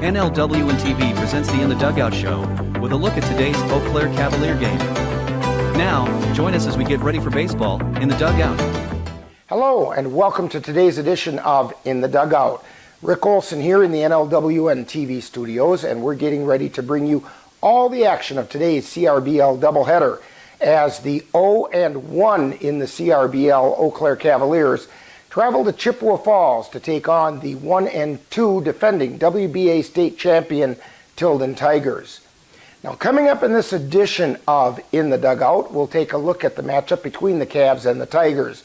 NLWN-TV presents the In the Dugout show with a look at today's Eau Claire Cavalier game. Now, join us as we get ready for baseball in the dugout. Hello and welcome to today's edition of In the Dugout. Rick Olson here in the NLWN-TV studios, and we're getting ready to bring you all the action of today's CRBL doubleheader as the 0-1 in the CRBL Eau Claire Cavaliers travel to Chippewa Falls to take on the 1-2 defending WBA state champion Tilden Tigers. Now, coming up in this edition of In the Dugout, we'll take a look at the matchup between the Cavs and the Tigers.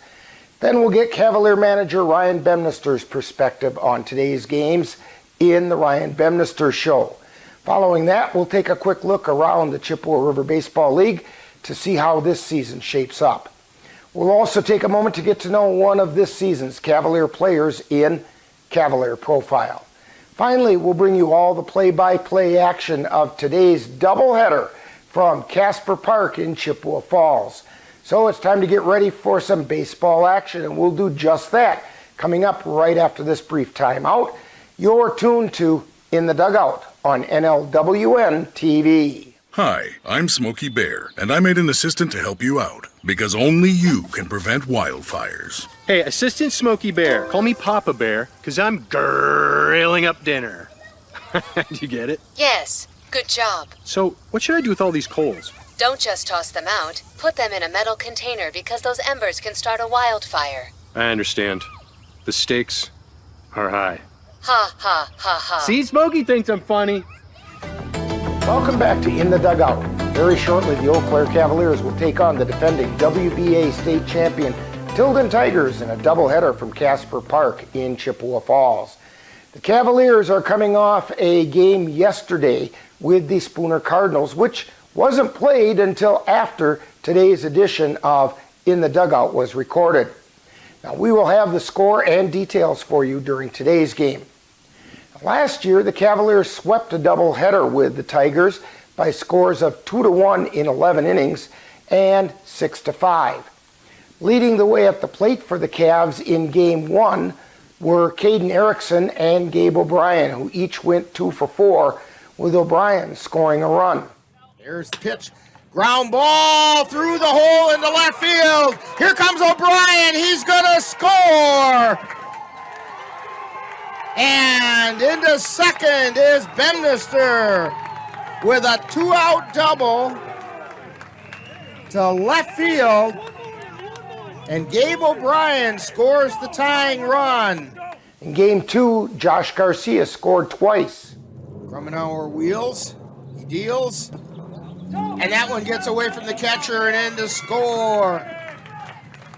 Then we'll get Cavalier manager Ryan Bemnister's perspective on today's games in the Ryan Bemnister Show. Following that, we'll take a quick look around the Chippewa River Baseball League to see how this season shapes up. We'll also take a moment to get to know one of this season's Cavalier players in Cavalier Profile. Finally, we'll bring you all the play-by-play action of today's doubleheader from Casper Park in Chippewa Falls. So it's time to get ready for some baseball action, and we'll do just that coming up right after this brief timeout. You're tuned to In the Dugout on NLWN-TV. Hi, I'm Smokey Bear, and I made an assistant to help you out, because only you can prevent wildfires. Hey, Assistant Smokey Bear, call me Papa Bear, because I'm grilling up dinner. Do you get it? Yes, good job. So, what should I do with all these coals? Don't just toss them out. Put them in a metal container because those embers can start a wildfire. I understand. The stakes are high. Ha, ha, ha, ha. See, Smokey thinks I'm funny. Welcome back to In the Dugout. Very shortly, the Eau Claire Cavaliers will take on the defending WBA state champion Tilden Tigers in a doubleheader from Casper Park in Chippewa Falls. The Cavaliers are coming off a game yesterday with the Spooner Cardinals, which wasn't played until after today's edition of In the Dugout was recorded. Now, we will have the score and details for you during today's game. Last year, the Cavaliers swept a doubleheader with the Tigers by scores of 2-1 in 11 innings and 6-5. Leading the way at the plate for the Cavs in Game 1 were Caden Erickson and Gabe O'Brien, who each went 2 for 4, with O'Brien scoring a run. There's the pitch. Ground ball through the hole into left field. Here comes O'Brien. He's going to score. And into second is Bemnister with a 2-out double to left field. And Gabe O'Brien scores the tying run. In Game 2, Josh Garcia scored twice. Grummenauer wheels. He deals. And that one gets away from the catcher and in to score.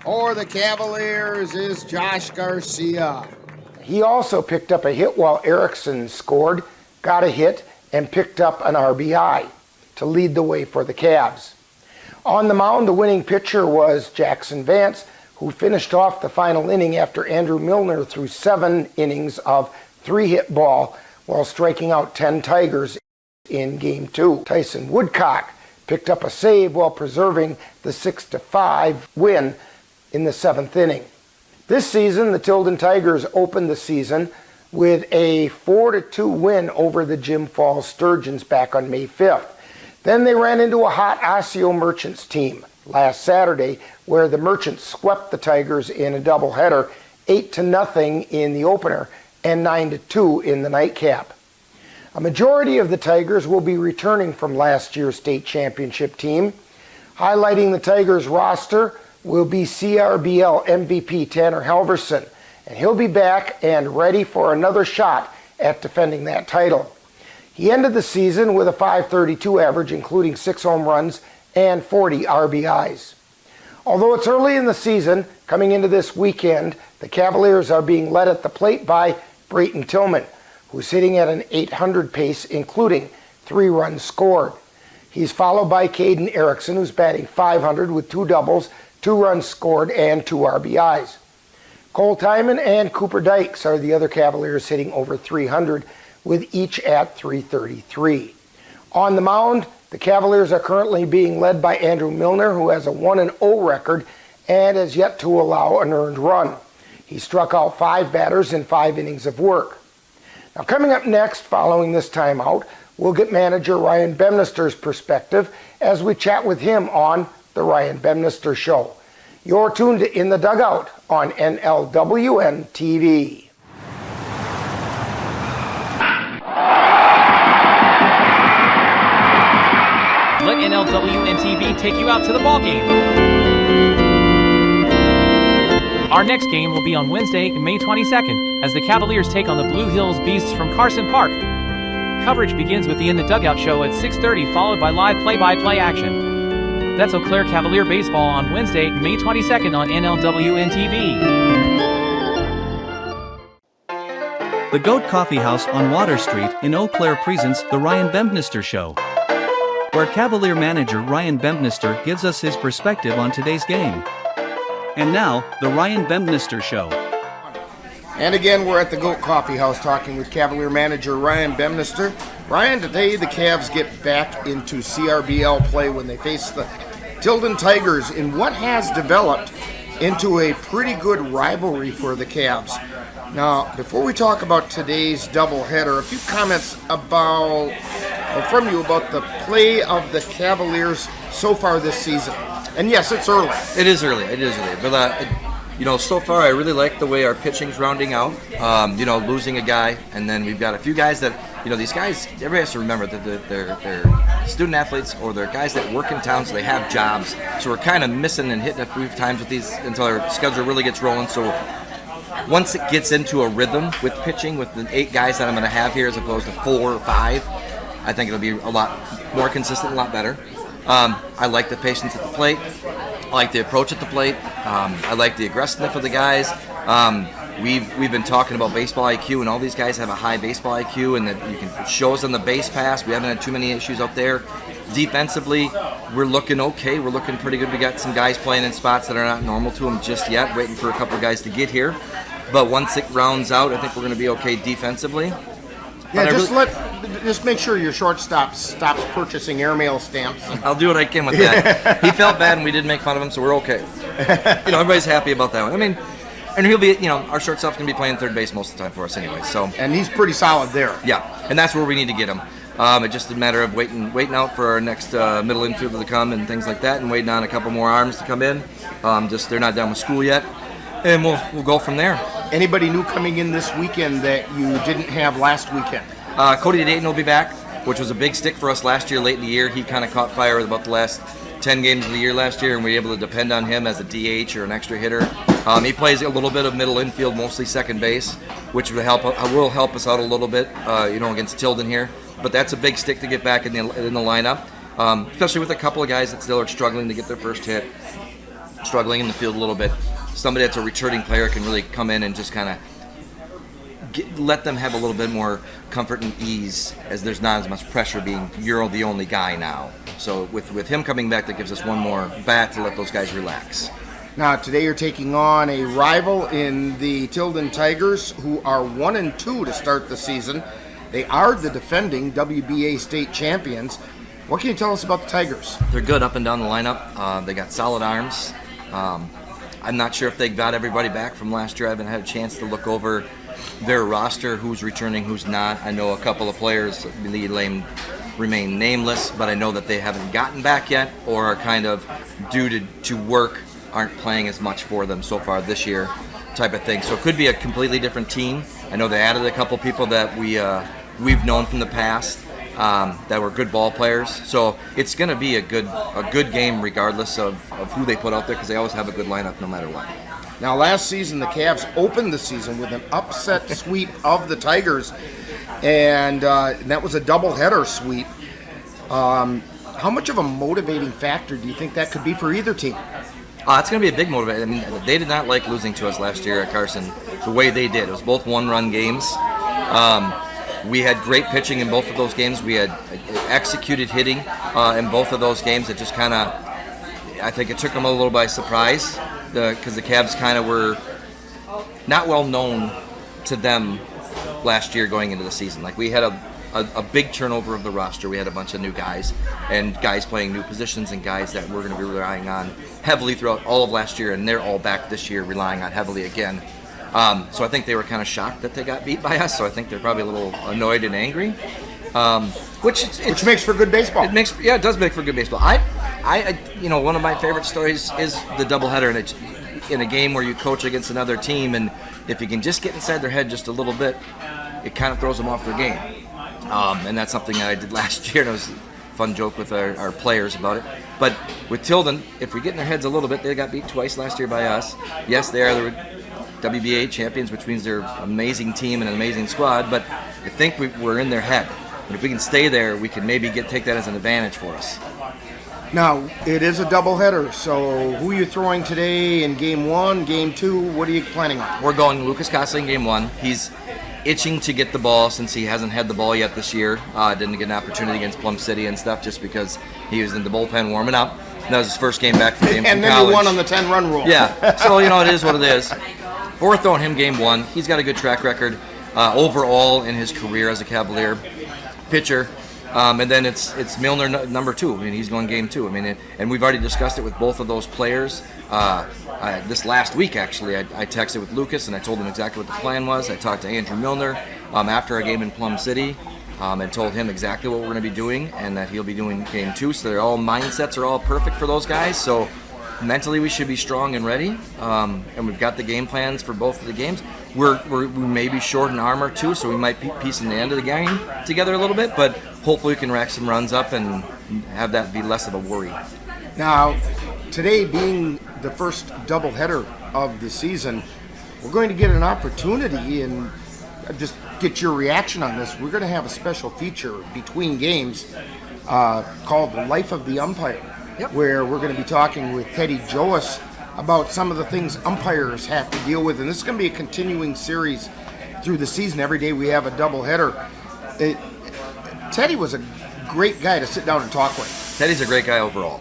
For the Cavaliers is Josh Garcia. He also picked up a hit while Erickson scored, got a hit, and picked up an RBI to lead the way for the Cavs. On the mound, the winning pitcher was Jackson Vance, who finished off the final inning after Andrew Milner threw 7 innings of 3-hit ball while striking out 10 Tigers in Game 2. Tyson Woodcock picked up a save while preserving the 6-5 win in the 7th inning. This season, the Tilden Tigers opened the season with a 4-2 win over the Jim Falls Sturgeons back on May 5th. Then they ran into a hot Osseo Merchants team last Saturday, where the Merchants swept the Tigers in a doubleheader, 8-0 in the opener and 9-2 in the nightcap. A majority of the Tigers will be returning from last year's state championship team. Highlighting the Tigers roster will be CRBL MVP Tanner Halverson, and he'll be back and ready for another shot at defending that title. He ended the season with a .532 average, including 6 home runs and 40 RBIs. Although it's early in the season, coming into this weekend, the Cavaliers are being led at the plate by Brayton Tillman, who's hitting at an .800 pace, including 3 runs scored. He's followed by Caden Erickson, who's batting .500 with 2 doubles, 2 runs scored, and 2 RBIs. Cole Timon and Cooper Dykes are the other Cavaliers hitting over .300, with each at .333. On the mound, the Cavaliers are currently being led by Andrew Milner, who has a 1-0 record and has yet to allow an earned run. He struck out 5 batters in 5 innings of work. Now, coming up next, following this timeout, we'll get manager Ryan Bemnister's perspective as we chat with him on The Ryan Bemnister Show. You're tuned to In the Dugout on NLWN-TV. Let NLWN-TV take you out to the ball game. Our next game will be on Wednesday, May 22nd, as the Cavaliers take on the Blue Hills Beasts from Carson Park. Coverage begins with the In the Dugout show at 6:30, followed by live play-by-play action. That's Eau Claire Cavalier baseball on Wednesday, May 22nd on NLWN-TV. The Goat Coffee House on Water Street in Eau Claire presents The Ryan Bemnister Show, where Cavalier manager Ryan Bemnister gives us his perspective on today's game. And now, The Ryan Bemnister Show. And again, we're at the Goat Coffee House talking with Cavalier manager Ryan Bemnister. Ryan, today the Cavs get back into CRBL play when they face the Tilden Tigers in what has developed into a pretty good rivalry for the Cavs. Now, before we talk about today's doubleheader, a few comments from you about the play of the Cavaliers so far this season. And yes, it's early. It is early. But, so far I really like the way our pitching's rounding out. Losing a guy, and then we've got a few guys that, these guys, everybody has to remember that they're student athletes or they're guys that work in town, so they have jobs. So we're kind of missing and hitting a few times with these until our schedule really gets rolling. So once it gets into a rhythm with pitching, with the 8 guys that I'm going to have here as opposed to 4 or 5, I think it'll be a lot more consistent, a lot better. I like the patience at the plate. I like the approach at the plate. I like the aggressiveness of the guys. We've been talking about baseball IQ, and all these guys have a high baseball IQ, and that you can show us on the base pass. We haven't had too many issues out there. Defensively, we're looking okay. We're looking pretty good. We got some guys playing in spots that are not normal to them just yet, waiting for a couple of guys to get here. But once it rounds out, I think we're going to be okay defensively. Yeah, just make sure your shortstop stops purchasing airmail stamps. I'll do what I can with that. He felt bad and we did make fun of him, so we're okay. Everybody's happy about that one. And he'll be, our shortstop's going to be playing third base most of the time for us anyway. So. And he's pretty solid there. Yeah, and that's where we need to get him. It's just a matter of waiting out for our next middle infielder to come and things like that, and waiting on a couple more arms to come in. They're not done with school yet, and we'll go from there. Anybody new coming in this weekend that you didn't have last weekend? Cody Dayton will be back, which was a big stick for us last year, late in the year. He kind of caught fire about the last 10 games of the year last year, and we were able to depend on him as a DH or an extra hitter. He plays a little bit of middle infield, mostly second base, which will help us out a little bit, against Tilden here. But that's a big stick to get back in the lineup, especially with a couple of guys that still are struggling to get their first hit, struggling in the field a little bit. Somebody that's a returning player can really come in and just kind of let them have a little bit more comfort and ease, as there's not as much pressure being you're the only guy now. So with him coming back, that gives us one more bat to let those guys relax. Now today you're taking on a rival in the Tilden Tigers, who are 1-2 to start the season. They are the defending WBA state champions. What can you tell us about the Tigers? They're good up and down the lineup. They got solid arms. I'm not sure if they got everybody back from last year. I haven't had a chance to look over their roster, who's returning, who's not. I know a couple of players remain nameless, but I know that they haven't gotten back yet or are kind of due to work, aren't playing as much for them so far this year type of thing. So it could be a completely different team. I know they added a couple people that we've known from the past that were good ball players. So it's going to be a good game regardless of who they put out there, because they always have a good lineup no matter what. Now, last season, the Cavs opened the season with an upset sweep of the Tigers, and that was a doubleheader sweep. How much of a motivating factor do you think that could be for either team? It's going to be a big motivator. They did not like losing to us last year at Carson the way they did. It was both one-run games. We had great pitching in both of those games. We had executed hitting in both of those games. It just kind of, I think it took them a little by surprise, because the Cavs kind of were not well known to them last year going into the season. Like, we had a big turnover of the roster. We had a bunch of new guys, and guys playing new positions, and guys that we're going to be relying on heavily throughout all of last year, and they're all back this year relying on heavily again. So I think they were kind of shocked that they got beat by us. So I think they're probably a little annoyed and angry, which makes for good baseball. It does make for good baseball. I one of my favorite stories is the doubleheader in a game where you coach against another team, and if you can just get inside their head just a little bit, it kind of throws them off their game. And that's something that I did last year, and it was a fun joke with our players about it. But with Tilden, if we get in their heads a little bit, they got beat twice last year by us. Yes, they are the WBA champions, which means they're an amazing team and an amazing squad, but I think we're in their head. And if we can stay there, we can maybe take that as an advantage for us. Now, it is a doubleheader, so who are you throwing today in Game 1, Game 2? What are you planning on? We're going Lucas Costa in Game 1. He's itching to get the ball since he hasn't had the ball yet this year. Didn't get an opportunity against Plum City and stuff just because he was in the bullpen warming up. That was his first game back from college. And then you won on the 10-run rule. Yeah, so it is what it is. But we're throwing him Game 1. He's got a good track record overall in his career as a Cavalier pitcher. And then it's Milner number 2. I mean, he's going Game 2. I mean, and we've already discussed it with both of those players. This last week, actually, I texted with Lucas and I told him exactly what the plan was. I talked to Andrew Milner after our game in Plum City and told him exactly what we're going to be doing and that he'll be doing Game 2. So mindsets are all perfect for those guys. So mentally, we should be strong and ready. And we've got the game plans for both of the games. We may be short in armor too, so we might be piecing the end of the game together a little bit, but hopefully we can rack some runs up and have that be less of a worry. Now, today being the first doubleheader of the season, we're going to get an opportunity, and just get your reaction on this. We're going to have a special feature between games called The Life of the Umpire, where we're going to be talking with Teddy Joas about some of the things umpires have to deal with. And this is going to be a continuing series through the season. Every day we have a doubleheader. Teddy was a great guy to sit down and talk with. Teddy's a great guy overall.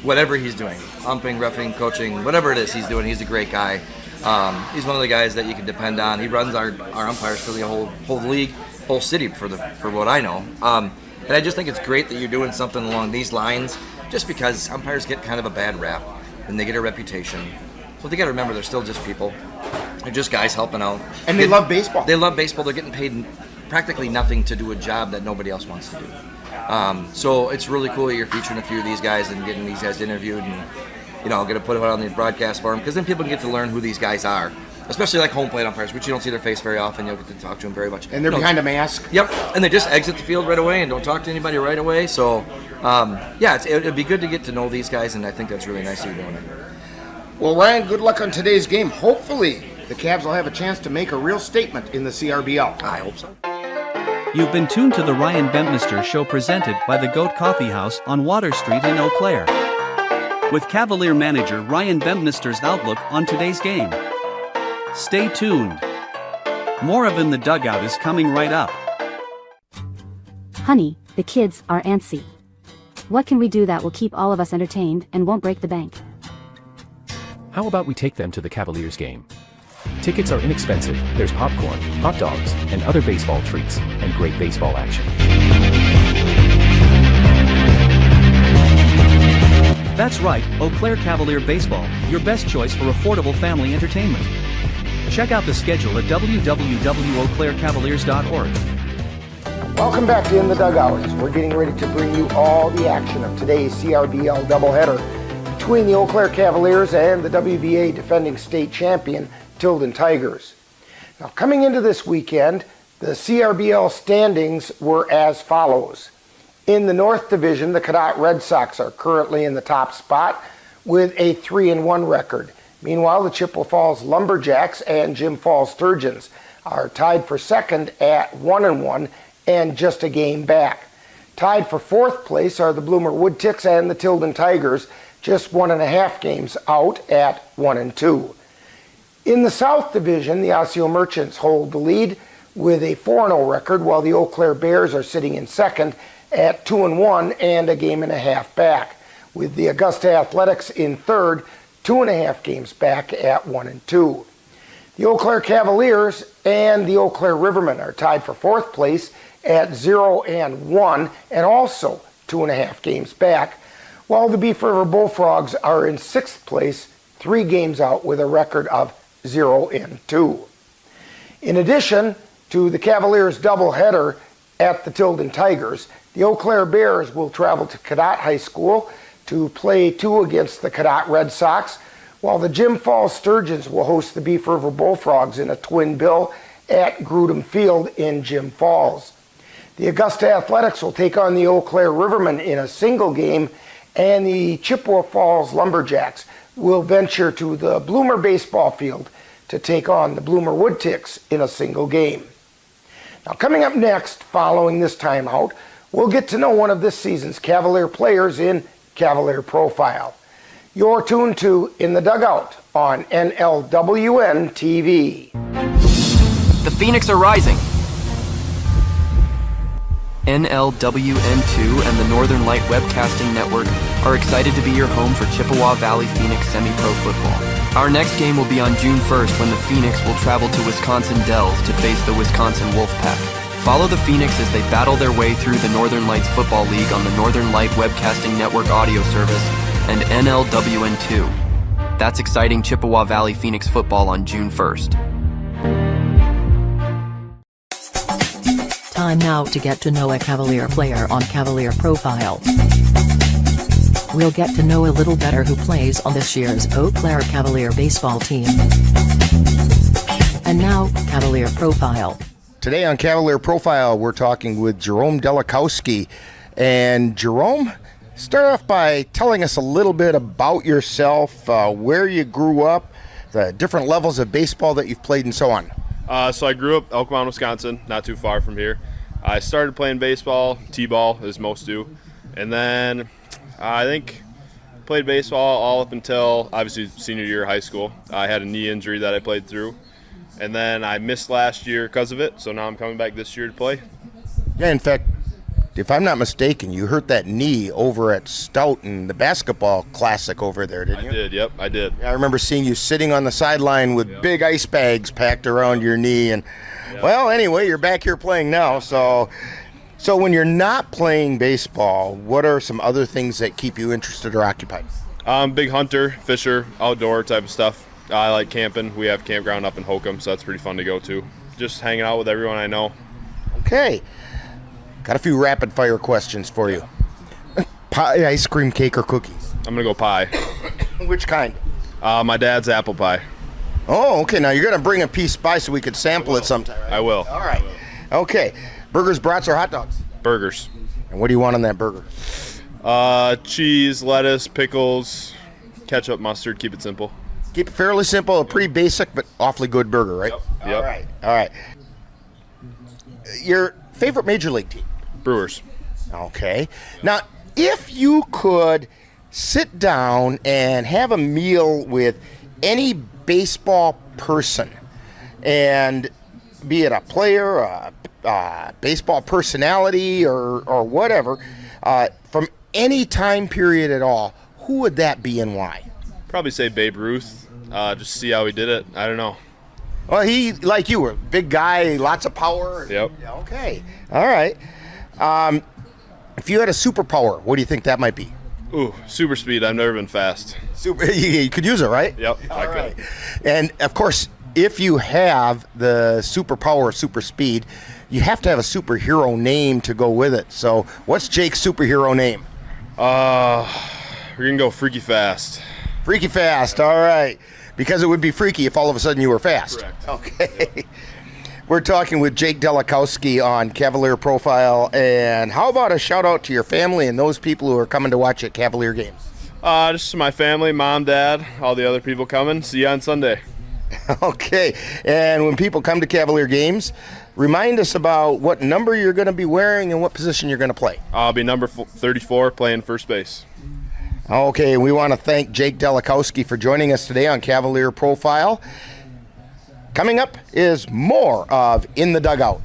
Whatever he's doing, umping, reffing, coaching, whatever it is he's doing, he's a great guy. He's one of the guys that you can depend on. He runs our umpires for the whole league, whole city for what I know. And I just think it's great that you're doing something along these lines, just because umpires get kind of a bad rap and they get a reputation. So they got to remember they're still just people. They're just guys helping out. And they love baseball. They love baseball. They're getting paid practically nothing to do a job that nobody else wants to do. So it's really cool that you're featuring a few of these guys and getting these guys interviewed, and I'm going to put it on the broadcast for them, because then people can get to learn who these guys are, especially like home plate umpires, which you don't see their face very often. You'll get to talk to them very much. And they're behind a mask. Yep, and they just exit the field right away and don't talk to anybody right away. So, it'd be good to get to know these guys, and I think that's really nice that you're doing it. Well, Ryan, good luck on today's game. Hopefully, the Cavs will have a chance to make a real statement in the CRBL. I hope so. You've been tuned to the Ryan Bempnister Show, presented by the Goat Coffee House on Water Street in Eau Claire, with Cavalier manager Ryan Bempnister's outlook on today's game. Stay tuned. More of In the Dugout is coming right up. Honey, the kids are antsy. What can we do that will keep all of us entertained and won't break the bank? How about we take them to the Cavaliers game? Tickets are inexpensive, there's popcorn, hot dogs, and other baseball treats, and great baseball action. That's right, Eau Claire Cavalier Baseball, your best choice for affordable family entertainment. Check out the schedule at www.eauclaircavaliers.org. Welcome back to In the Dugout, as we're getting ready to bring you all the action of today's CRBL doubleheader between the Eau Claire Cavaliers and the WBA defending state champion, Tilden Tigers. Now, coming into this weekend, the CRBL standings were as follows. In the North Division, the Cadott Red Sox are currently in the top spot with a 3-1 record. Meanwhile, the Chippewa Falls Lumberjacks and Jim Falls Sturgeons are tied for second at 1-1 and just a game back. Tied for fourth place are the Bloomer Woodticks and the Tilden Tigers, just 1.5 games out at 1-2. In the South Division, the Osseo Merchants hold the lead with a 4-0 record, while the Eau Claire Bears are sitting in second at 2-1 and a game and a half back, with the Augusta Athletics in third, 2.5 games back at 1-2. The Eau Claire Cavaliers and the Eau Claire Rivermen are tied for fourth place at 0-1 and also 2.5 games back, while the Beef River Bullfrogs are in sixth place, 3 games out with a record of NLWN-2. In addition to the Cavaliers doubleheader at the Tilden Tigers, the Eau Claire Bears will travel to Cadott High School to play 2 against the Cadott Red Sox, while the Jim Falls Sturgeons will host the Beef River Bullfrogs in a twin bill at Grudem Field in Jim Falls. The Augusta Athletics will take on the Eau Claire Rivermen in a single game, and the Chippewa Falls Lumberjacks will venture to the Bloomer Baseball Field to take on the Bloomer Woodticks in a single game. Now, coming up next, following this timeout, we'll get to know one of this season's Cavalier players in Cavalier Profile. You're tuned to In the Dugout on NLWN-TV. The Phoenix are rising. NLWN-2 and the Northern Light Webcasting Network are excited to be your home for Chippewa Valley Phoenix semi-pro football. Our next game will be on June 1st when the Phoenix will travel to Wisconsin Dells to face the Wisconsin Wolfpack. Follow the Phoenix as they battle their way through the Northern Lights Football League on the Northern Light Webcasting Network audio service and NLWN-2. That's exciting Chippewa Valley Phoenix football on June 1st. Time now to get to know a Cavalier player on Cavalier Profile. We'll get to know a little better who plays on this year's Eau Claire Cavalier baseball team. And now, Cavalier Profile. Today on Cavalier Profile, we're talking with Jerome Delikowski. And Jerome, start off by telling us a little bit about yourself, where you grew up, the different levels of baseball that you've played, and so on. So I grew up Elk Mound, Wisconsin, not too far from here. I started playing baseball, t-ball, as most do, and then I think played baseball all up until, obviously, senior year of high school. I had a knee injury that I played through, and then I missed last year because of it, so now I'm coming back this year to play. Yeah, in fact, if I'm not mistaken, you hurt that knee over at Stoughton, the basketball classic over there, didn't you? I did, yep, I did. Yeah, I remember seeing you sitting on the sideline with big ice bags packed around your knee. And, well, anyway, you're back here playing now. So when you're not playing baseball, what are some other things that keep you interested or occupied? Big hunter, fisher, outdoor type of stuff. I like camping. We have campground up in Holcomb, so that's pretty fun to go to. Just hanging out with everyone I know. Okay. Got a few rapid-fire questions for you. Pie, ice cream, cake, or cookies? I'm going to go pie. Which kind? My dad's apple pie. Oh, okay. Now, you're going to bring a piece by so we could sample it sometime, right? I will. All right. Okay. Burgers, brats, or hot dogs? Burgers. And what do you want on that burger? Cheese, lettuce, pickles, ketchup, mustard. Keep it simple. Keep it fairly simple. A pretty basic but awfully good burger, right? Yep. All right. All right. Your favorite major league team? Brewers. Okay. Now, if you could sit down and have a meal with any baseball person, and be it a player, a baseball personality, or whatever, from any time period at all, who would that be and why? Probably say Babe Ruth. Just see how he did it. I don't know. Well, he, like you, a big guy, lots of power. Yep. Okay. All right. If you had a superpower, what do you think that might be? Ooh, super speed. I've never been fast. You could use it, right? Yep, All I right. could. And, of course, if you have the superpower, super speed, you have to have a superhero name to go with it. So what's Jake's superhero name? We're going to go Freaky Fast. Freaky Fast, all right. Because it would be freaky if all of a sudden you were fast. Correct. Okay. Yep. We're talking with Jake Delikowski on Cavalier Profile. And how about a shout out to your family and those people who are coming to watch at Cavalier games? Just to my family, mom, dad, all the other people coming. See you on Sunday. Okay. And when people come to Cavalier games, remind us about what number you're going to be wearing and what position you're going to play. I'll be number 34 playing first base. Okay, we want to thank Jake Delikowski for joining us today on Cavalier Profile. Coming up is more of In the Dugout.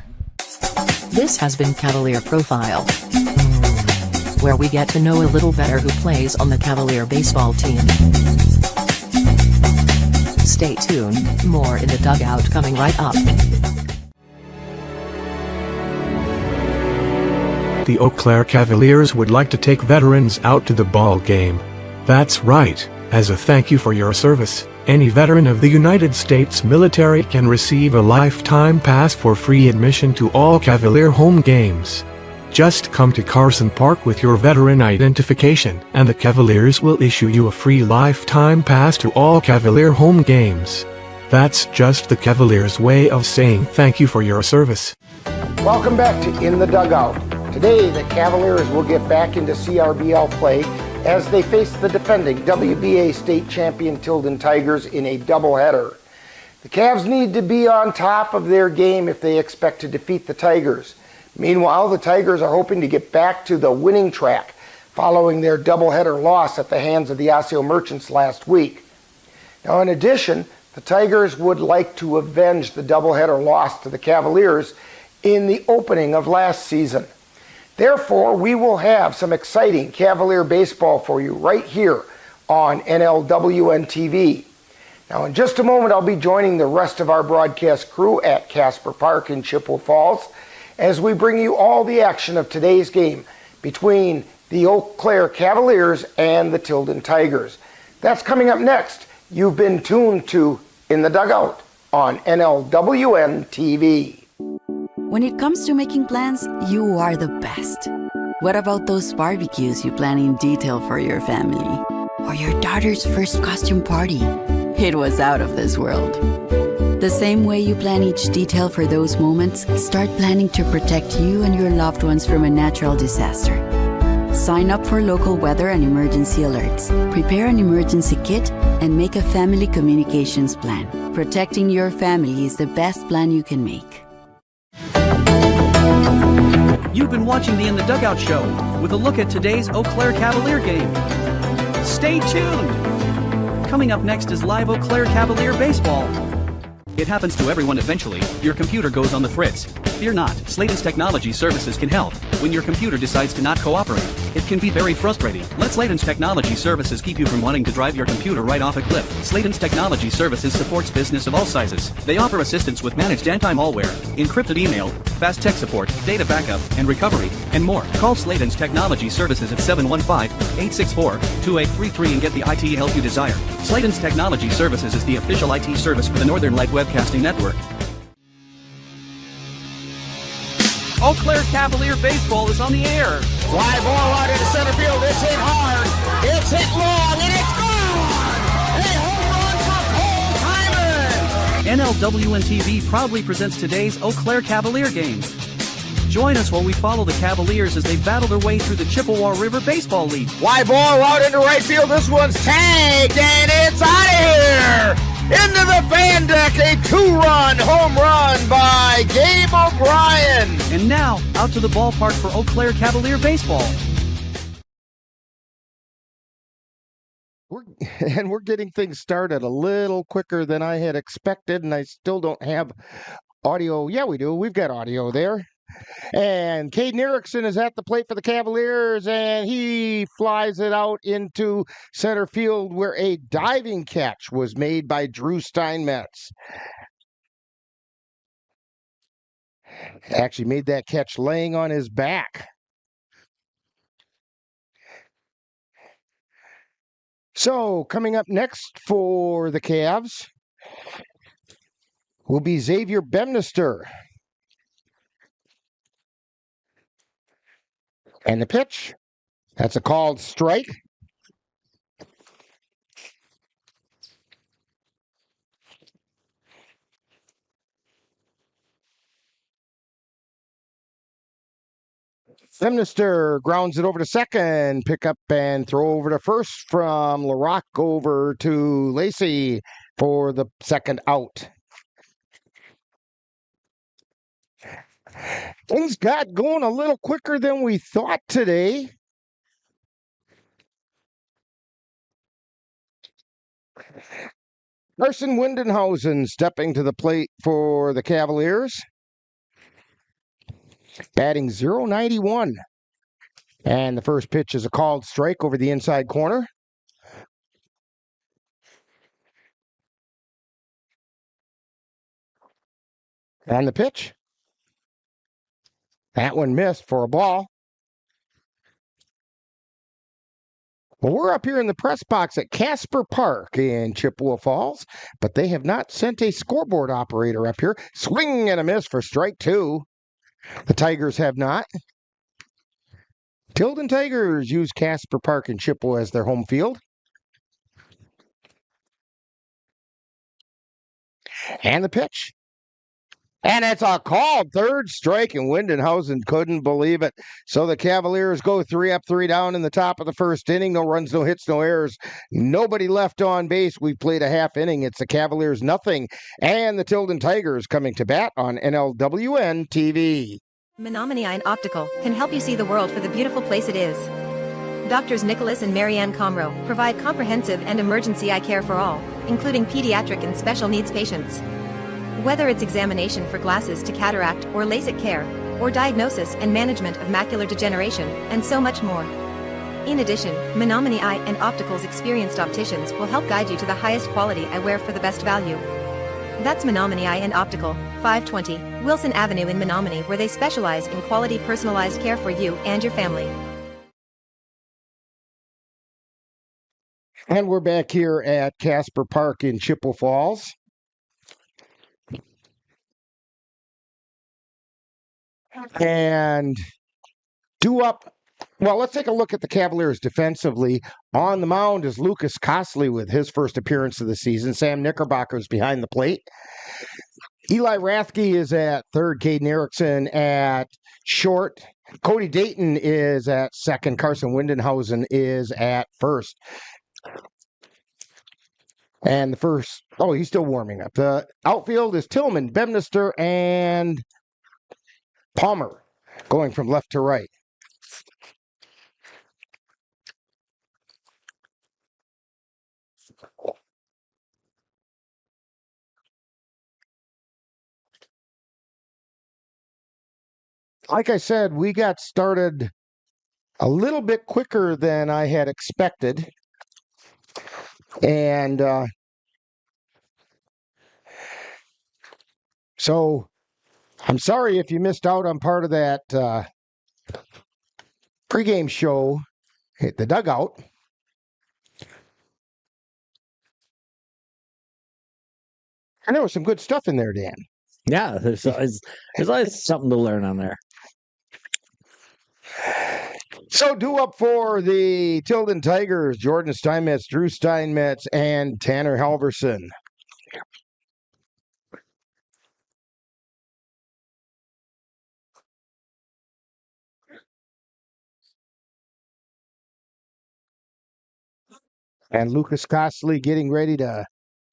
This has been Cavalier Profile, where we get to know a little better who plays on the Cavalier baseball team. Stay tuned, more In the Dugout coming right up. The Eau Claire Cavaliers would like to take veterans out to the ball game. That's right, as a thank you for your service, Any veteran of the United States military can receive a lifetime pass for free admission to all Cavalier home games. Just come to Carson Park with your veteran identification, and the Cavaliers will issue you a free lifetime pass to all Cavalier home games. That's just the Cavaliers' way of saying thank you for your service. Welcome back to In the Dugout. Today, the Cavaliers will get back into CRBL play as they face the defending WBA state champion Tilden Tigers in a doubleheader. The Cavs need to be on top of their game if they expect to defeat the Tigers. Meanwhile, the Tigers are hoping to get back to the winning track following their doubleheader loss at the hands of the Osseo Merchants last week. Now, in addition, the Tigers would like to avenge the doubleheader loss to the Cavaliers in the opening of last season. Therefore, we will have some exciting Cavalier baseball for you right here on NLWN-TV. Now, in just a moment, I'll be joining the rest of our broadcast crew at Casper Park in Chippewa Falls as we bring you all the action of today's game between the Eau Claire Cavaliers and the Tilden Tigers. That's coming up next. You've been tuned to In the Dugout on NLWN-TV. When it comes to making plans, you are the best. What about those barbecues you plan in detail for your family? Or your daughter's first costume party? It was out of this world. The same way you plan each detail for those moments, start planning to protect you and your loved ones from a natural disaster. Sign up for local weather and emergency alerts. Prepare an emergency kit and make a family communications plan. Protecting your family is the best plan you can make. You've been watching the In the Dugout show with a look at today's Eau Claire Cavalier game. Stay tuned! Coming up next is live Eau Claire Cavalier baseball. It happens to everyone eventually. Your computer goes on the fritz. Fear not, Sladen's Technology Services can help. When your computer decides to not cooperate, it can be very frustrating. Let Sladen's Technology Services keep you from wanting to drive your computer right off a cliff. Sladen's Technology Services supports business of all sizes. They offer assistance with managed anti-malware, encrypted email, fast tech support, data backup, and recovery, and more. Call Sladen's Technology Services at 715-864-2833 and get the IT help you desire. Sladen's Technology Services is the official IT service for the Northern Light Webcasting Network. Eau Claire Cavalier baseball is on the air. Fly ball out into center field. It's hit hard. It's hit long, and it's gone. A home run for Cole Hyman. NLWN-TV proudly presents today's Eau Claire Cavalier game. Join us while we follow the Cavaliers as they battle their way through the Chippewa River Baseball League. Fly ball out into right field. This one's tagged, and it's out of here. Into the fan deck, a 2-run home run by Gabe O'Brien. And now, out to the ballpark for Eau Claire Cavalier baseball. We're getting things started a little quicker than I had expected, and I still don't have audio. Yeah, we do. We've got audio there. And Caden Erickson is at the plate for the Cavaliers, and he flies it out into center field where a diving catch was made by Drew Steinmetz. Actually made that catch laying on his back. So, coming up next for the Cavs will be Xavier Bemnister. And the pitch, that's a called strike. Bemnister grounds it over to second, pick up and throw over to first from LaRock over to Lacey for the second out. Things got going a little quicker than we thought today. Carson Windenhausen stepping to the plate for the Cavaliers. Batting .091. And the first pitch is a called strike over the inside corner. And the pitch. That one missed for a ball. Well, we're up here in the press box at Casper Park in Chippewa Falls, but they have not sent a scoreboard operator up here. Swing and a miss for strike two. The Tigers have not. Tilden Tigers use Casper Park in Chippewa as their home field. And the pitch. And it's a called third strike, and Windenhausen couldn't believe it. So the Cavaliers go 3 up, 3 down in the top of the first inning. No runs, no hits, no errors. Nobody left on base. We played a half inning. It's the Cavaliers nothing, and the Tilden Tigers coming to bat on NLWN-TV. Menominee Eye and Optical can help you see the world for the beautiful place it is. Doctors Nicholas and Marianne Comro provide comprehensive and emergency eye care for all, including pediatric and special needs patients. Whether it's examination for glasses to cataract or LASIK care, or diagnosis and management of macular degeneration, and so much more. In addition, Menominee Eye and Optical's experienced opticians will help guide you to the highest quality eyewear for the best value. That's Menominee Eye and Optical, 520 Wilson Avenue in Menominee, where they specialize in quality personalized care for you and your family. And we're back here at Casper Park in Chippewa Falls. And let's take a look at the Cavaliers defensively. On the mound is Lucas Cosley with his first appearance of the season. Sam Knickerbocker's behind the plate. Eli Rathke is at third. Caden Erickson at short. Cody Dayton is at second. Carson Windenhausen is at first. And he's still warming up. The outfield is Tillman, Bemnister, and Palmer going from left to right. Like I said, we got started a little bit quicker than I had expected. And so I'm sorry if you missed out on part of that pregame show at the dugout. And there was some good stuff in there, Dan. Yeah, there's always something to learn on there. So due up for the Tilden Tigers, Jordan Steinmetz, Drew Steinmetz, and Tanner Halverson. And Lucas Cosley getting ready to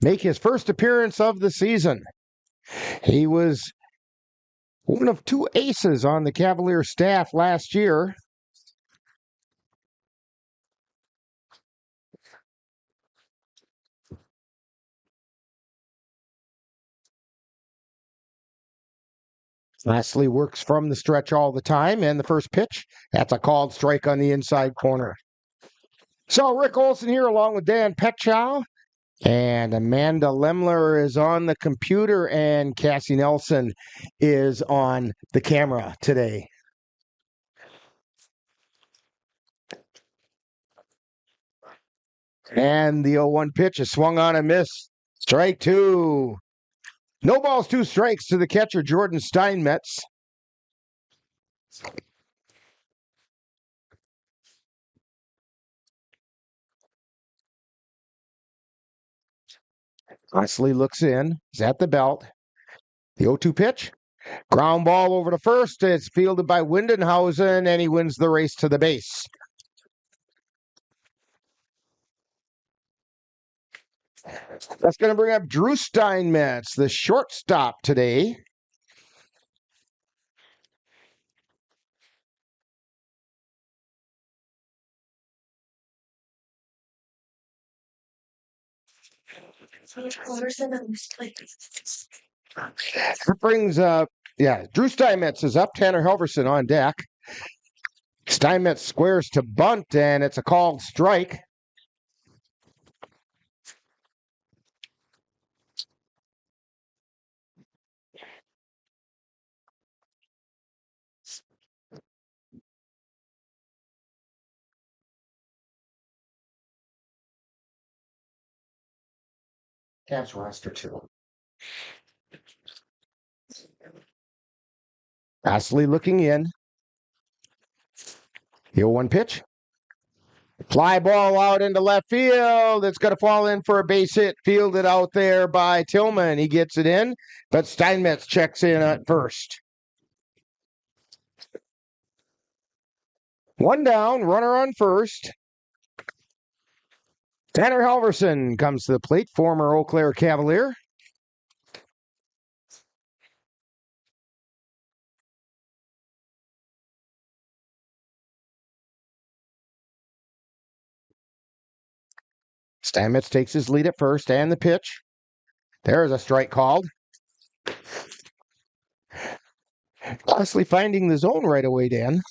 make his first appearance of the season. He was one of two aces on the Cavalier staff last year. Cosley works from the stretch all the time, and the first pitch, that's a called strike on the inside corner. So Rick Olson here along with Dan Petchow, and Amanda Lemler is on the computer, and Cassie Nelson is on the camera today. And the 0-1 pitch is swung on and missed. Strike two. No balls, 2 strikes to the catcher, Jordan Steinmetz. Cosley looks in. He's at the belt. The 0-2 pitch. Ground ball over to first. It's fielded by Windenhausen, and he wins the race to the base. That's going to bring up Drew Steinmetz, the shortstop today. That brings up, Drew Steinmetz is up. Tanner Halverson on deck. Steinmetz squares to bunt, and it's a called strike. Cavs roster too. Astley looking in. 0-1 pitch. Fly ball out into left field. It's going to fall in for a base hit. Fielded out there by Tillman. He gets it in, but Steinmetz checks in at first. One down, runner on first. Tanner Halverson comes to the plate, former Eau Claire Cavalier. Steinmetz takes his lead at first and the pitch. There's a strike called. Honestly finding the zone right away, Dan.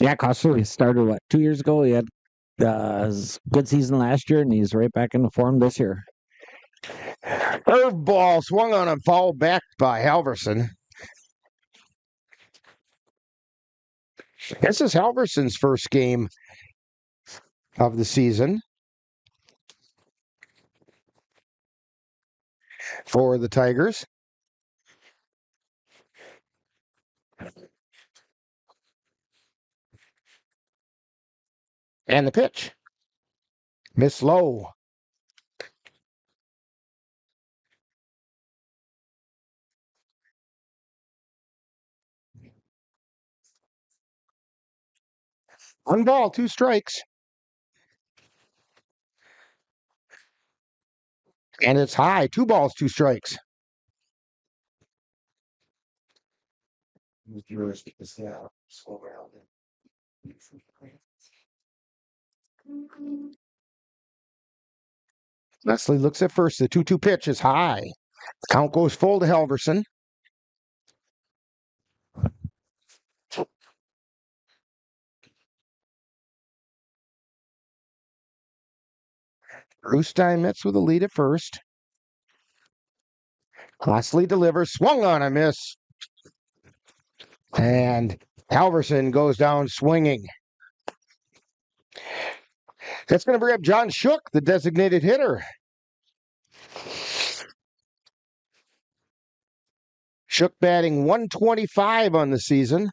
Yeah, Casper started, 2 years ago? He had his good season last year, and he's right back in the form this year. Curveball swung on and fouled back by Halverson. This is Halverson's first game of the season for the Tigers. And the pitch. Miss low. One ball, 2 strikes. And it's high. 2 balls, 2 strikes. Leslie looks at first. The 2-2 pitch is high. Count goes full to Halverson. Bruce Steinmetz with a lead at first. Leslie delivers. Swung on a miss. And Halverson goes down swinging. That's going to bring up John Shook, the designated hitter. Shook batting 125 on the season.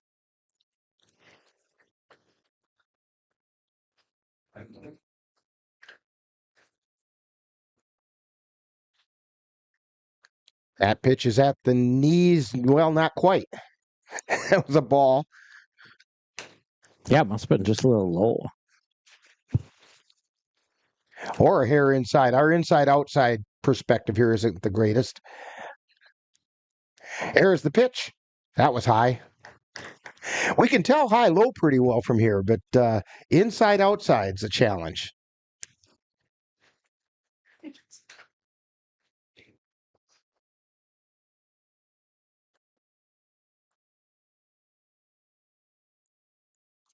That pitch is at the knees. Well, not quite. That was a ball. Yeah, it must have been just a little low. Or a hair inside. Our inside-outside perspective here isn't the greatest. There's the pitch. That was high. We can tell high-low pretty well from here, but inside-outside's a challenge.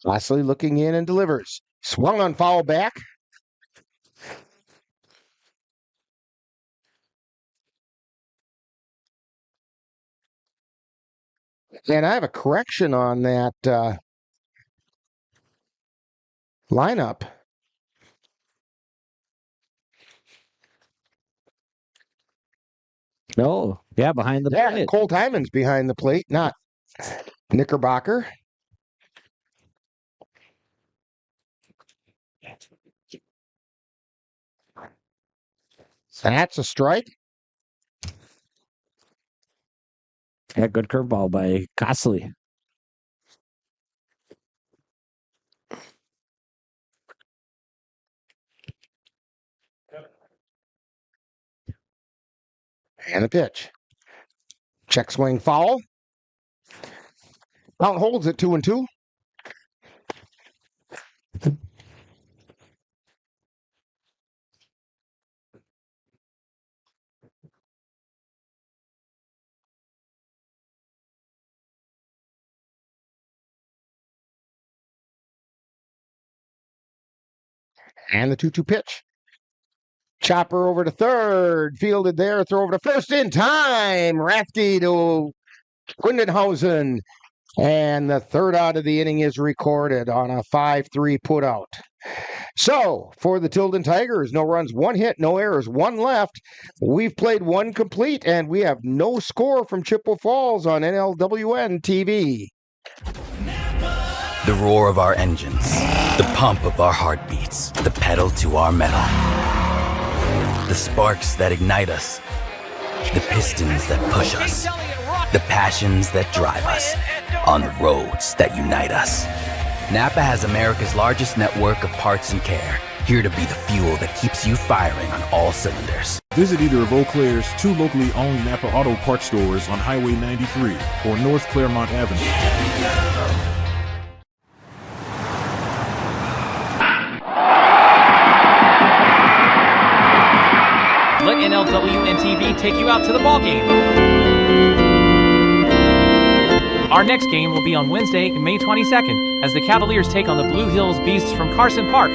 Leslie looking in and delivers. Swung on foul back. And I have a correction on that lineup. No, yeah, behind the plate. Cole Hyman's behind the plate, not Knickerbocker. That's a strike. Yeah, good curveball by Cosley. And a pitch. Check swing foul. Count holds it 2-2. And the 2-2 pitch. Chopper over to third. Fielded there. Throw over to first in time. Rathke to Windenhausen. And the third out of the inning is recorded on a 5-3 putout. So, for the Tilden Tigers, no runs, 1 hit, no errors, 1 left. We've played 1 complete, and we have no score from Chippewa Falls on NLWN-TV. The roar of our engines, the pump of our heartbeats, the pedal to our metal. The sparks that ignite us, the pistons that push us, the passions that drive us, on the roads that unite us. Napa has America's largest network of parts and care, here to be the fuel that keeps you firing on all cylinders. Visit either of Eau Claire's 2 locally owned Napa Auto Parts stores on Highway 93 or North Claremont Avenue. Let NLWN-TV take you out to the ball game. Our next game will be on Wednesday, May 22nd, as the Cavaliers take on the Blue Hills Beasts from Carson Park.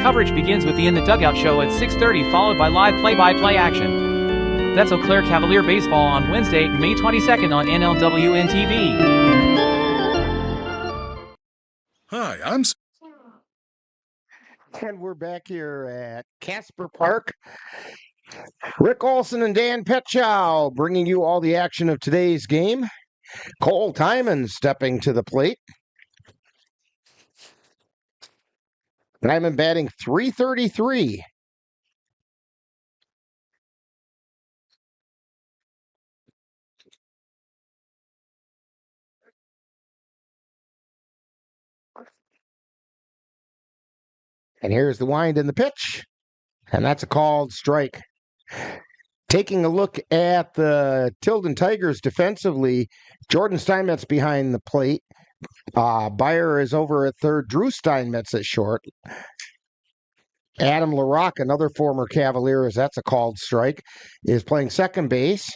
Coverage begins with the In the Dugout show at 6:30, followed by live play-by-play action. That's Eau Claire Cavalier baseball on Wednesday, May 22nd on NLWN-TV. Hi, I'm... And we're back here at Casper Park. Rick Olson and Dan Petchow bringing you all the action of today's game. Cole Timon stepping to the plate. Timon batting .333. And here's the wind and the pitch. And that's a called strike. Taking a look at the Tilden Tigers defensively, Jordan Steinmetz behind the plate. Byer is over at third. Drew Steinmetz at short. Adam LaRock, another former Cavalier, as that's a called strike, is playing second base.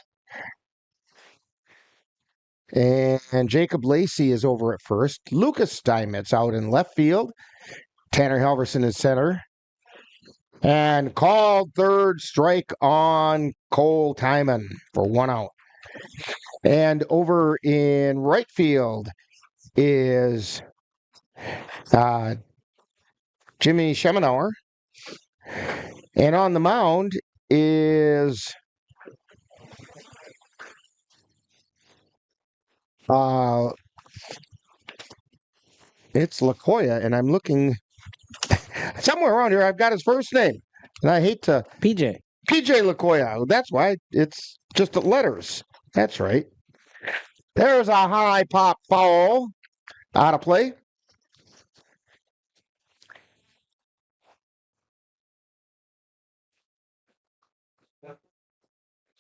And Jacob Lacey is over at first. Lucas Steinmetz out in left field. Tanner Halverson is center. And called third strike on Cole Timon for 1 out. And over in right field is Jimmy Schemenauer. And on the mound is it's Lakoya, and I'm looking somewhere around here. I've got his first name, and I hate to PJ Lakoya. That's why it's just the letters. That's right. There's a high pop foul out of play.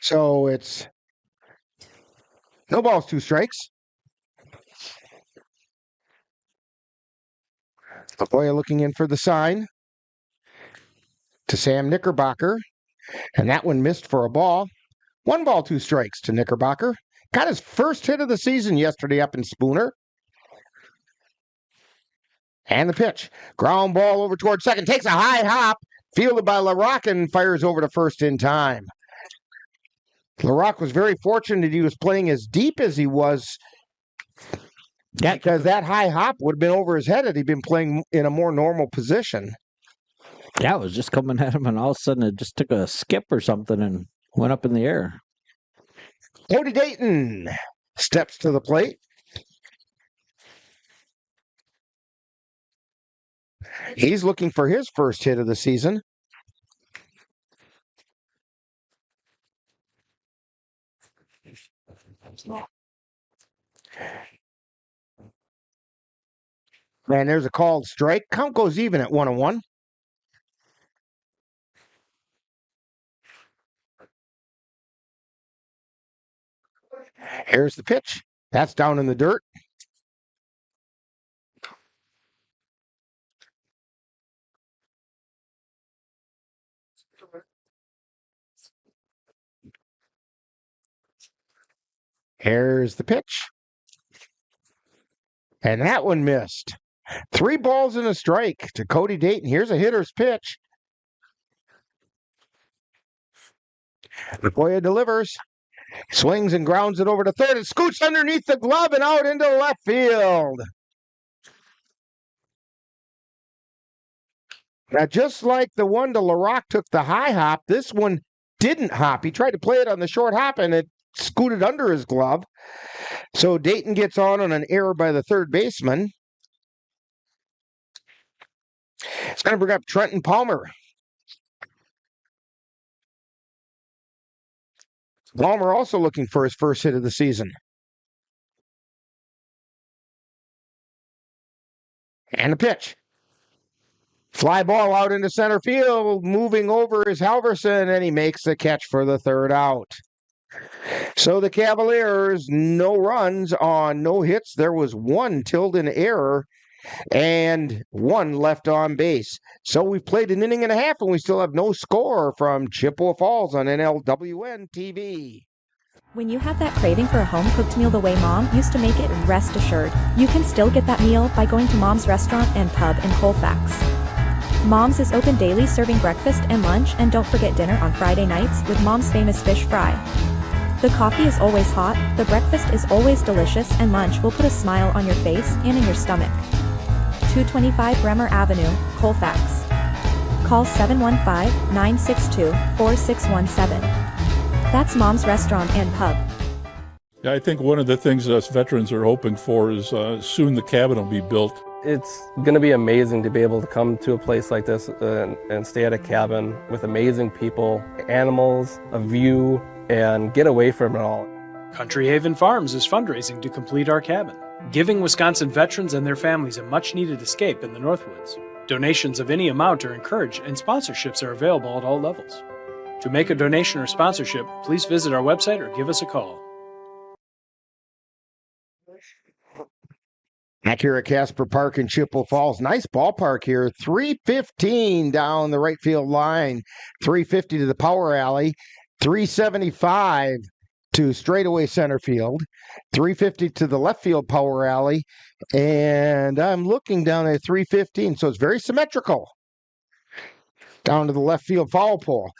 So it's no balls, 2 strikes. Lakoya looking in for the sign to Sam Knickerbocker, and that one missed for a ball. 1 ball, 2 strikes to Knickerbocker. Got his first hit of the season yesterday up in Spooner. And the pitch. Ground ball over towards second. Takes a high hop. Fielded by LaRock and fires over to first in time. LaRock was very fortunate he was playing as deep as he was, because that high hop would have been over his head had he been playing in a more normal position. Yeah, it was just coming at him, and all of a sudden it just took a skip or something and went up in the air. Cody Dayton steps to the plate. He's looking for his first hit of the season. And there's a called strike. Count goes even at 1-1. Here's the pitch. That's down in the dirt. Here's the pitch. And that one missed. 3 balls and a strike to Cody Dayton. Here's a hitter's pitch. Lakoya delivers. Swings and grounds it over to third. It scoots underneath the glove and out into left field. Now, just like the one to LaRock took the high hop, this one didn't hop. He tried to play it on the short hop, and it scooted under his glove. So Dayton gets on an error by the third baseman. It's going to bring up Trenton Palmer. Palmer also looking for his first hit of the season. And a pitch. Fly ball out into center field. Moving over is Halverson, and he makes the catch for the third out. So the Cavaliers, no runs on no hits. There was one Tilden error and one left on base. So we've played an inning and a half, and we still have no score from Chippewa Falls on NLWN-TV. When you have that craving for a home-cooked meal the way Mom used to make it, rest assured, you can still get that meal by going to Mom's Restaurant and Pub in Colfax. Mom's is open daily, serving breakfast and lunch, and don't forget dinner on Friday nights with Mom's famous fish fry. The coffee is always hot, the breakfast is always delicious, and lunch will put a smile on your face and in your stomach. 225 Bremer Avenue, Colfax. Call 715-962-4617. That's Mom's Restaurant and Pub. Yeah, I think one of the things us veterans are hoping for is soon the cabin will be built. It's going to be amazing to be able to come to a place like this and stay at a cabin with amazing people, animals, a view, and get away from it all. Country Haven Farms is fundraising to complete our cabin, giving Wisconsin veterans and their families a much-needed escape in the Northwoods. Donations of any amount are encouraged, and sponsorships are available at all levels. To make a donation or sponsorship, please visit our website or give us a call. Back here at Casper Park in Chippewa Falls. Nice ballpark here. 315 down the right field line. 350 to the power alley. 375 to straightaway center field. 350 to the left field power alley. And I'm looking down at 315. So it's very symmetrical. Down to the left field foul pole.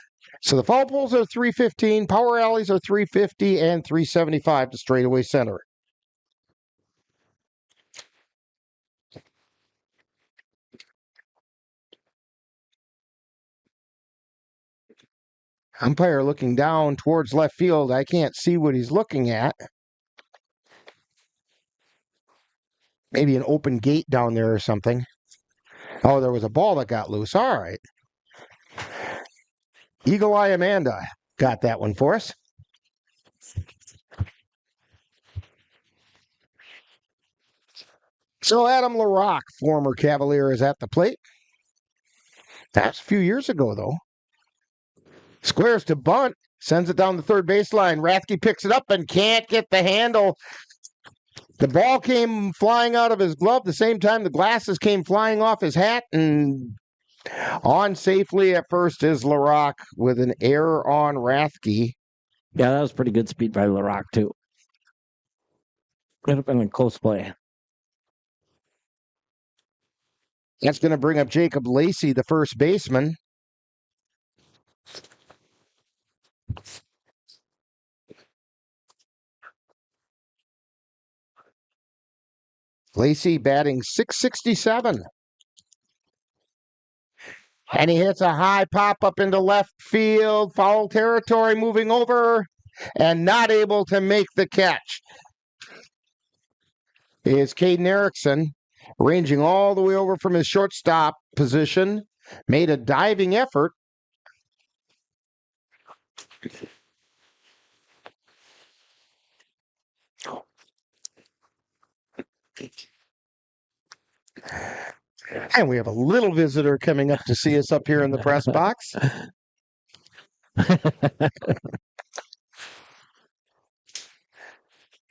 So the foul poles are 315. Power alleys are 350 and 375 to straightaway center. Umpire looking down towards left field. I can't see what he's looking at. Maybe an open gate down there or something. Oh, there was a ball that got loose. All right. Eagle Eye Amanda got that one for us. So Adam LaRock, former Cavalier, is at the plate. That's a few years ago, though. Squares to bunt, sends it down the third baseline. Rathke picks it up and can't get the handle. The ball came flying out of his glove the same time the glasses came flying off his hat, and on safely at first is LaRock with an error on Rathke. Yeah, that was pretty good speed by LaRock, too. Could have been a close play. That's going to bring up Jacob Lacey, the first baseman. Lacey batting .667. And he hits a high pop up into left field. Foul territory, moving over and not able to make the catch. Is Caden Erickson, ranging all the way over from his shortstop position, made a diving effort. And we have a little visitor coming up to see us up here in the press box.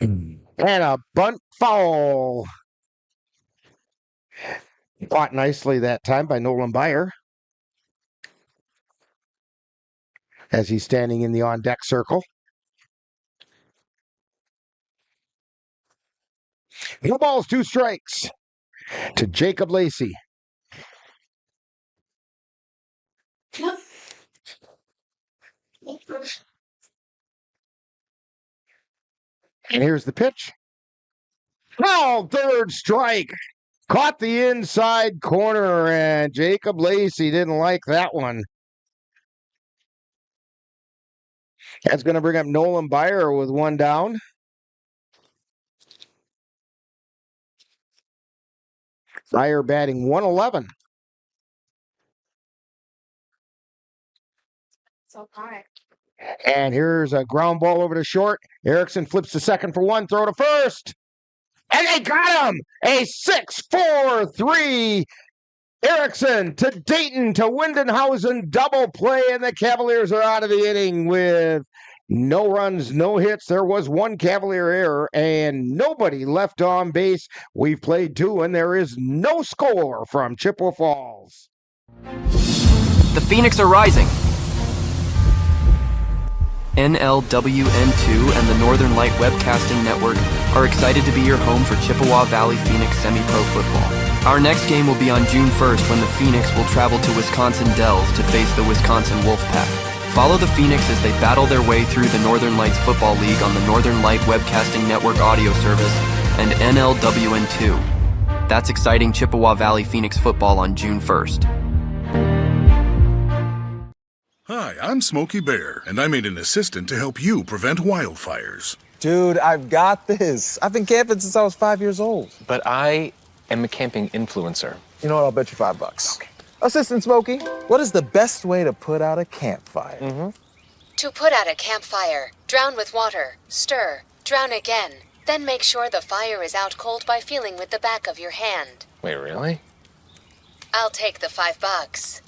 And a bunt foul. Caught nicely that time by Nolan Byer, as he's standing in the on-deck circle. No balls, 2 strikes to Jacob Lacey. And here's the pitch. Oh, third strike. Caught the inside corner, and Jacob Lacey didn't like that one. That's going to bring up Nolan Byer with one down. Byer batting 111. And here's a ground ball over to short. Erickson flips to second for one, throw to first. And they got him! A 6-4-3 Erickson to Dayton to Windenhausen double play, and the Cavaliers are out of the inning with no runs, no hits. There was one Cavalier error and nobody left on base. We've played two, and there is no score from Chippewa Falls. The Phoenix are rising. NLWN-2 and the Northern Light Webcasting Network are excited to be your home for Chippewa Valley Phoenix semi-pro football. Our next game will be on June 1st when the Phoenix will travel to Wisconsin Dells to face the Wisconsin Wolfpack. Follow the Phoenix as they battle their way through the Northern Lights Football League on the Northern Light Webcasting Network audio service and NLWN-2. That's exciting Chippewa Valley Phoenix football on June 1st. Hi, I'm Smokey Bear, and I made an assistant to help you prevent wildfires. Dude, I've got this. I've been camping since I was 5 years old. But I am a camping influencer. You know what? I'll bet you $5. Okay. Assistant Smokey, what is the best way to put out a campfire? To put out a campfire, drown with water, stir, drown again. Then make sure the fire is out cold by feeling with the back of your hand. Wait, really? I'll take the $5.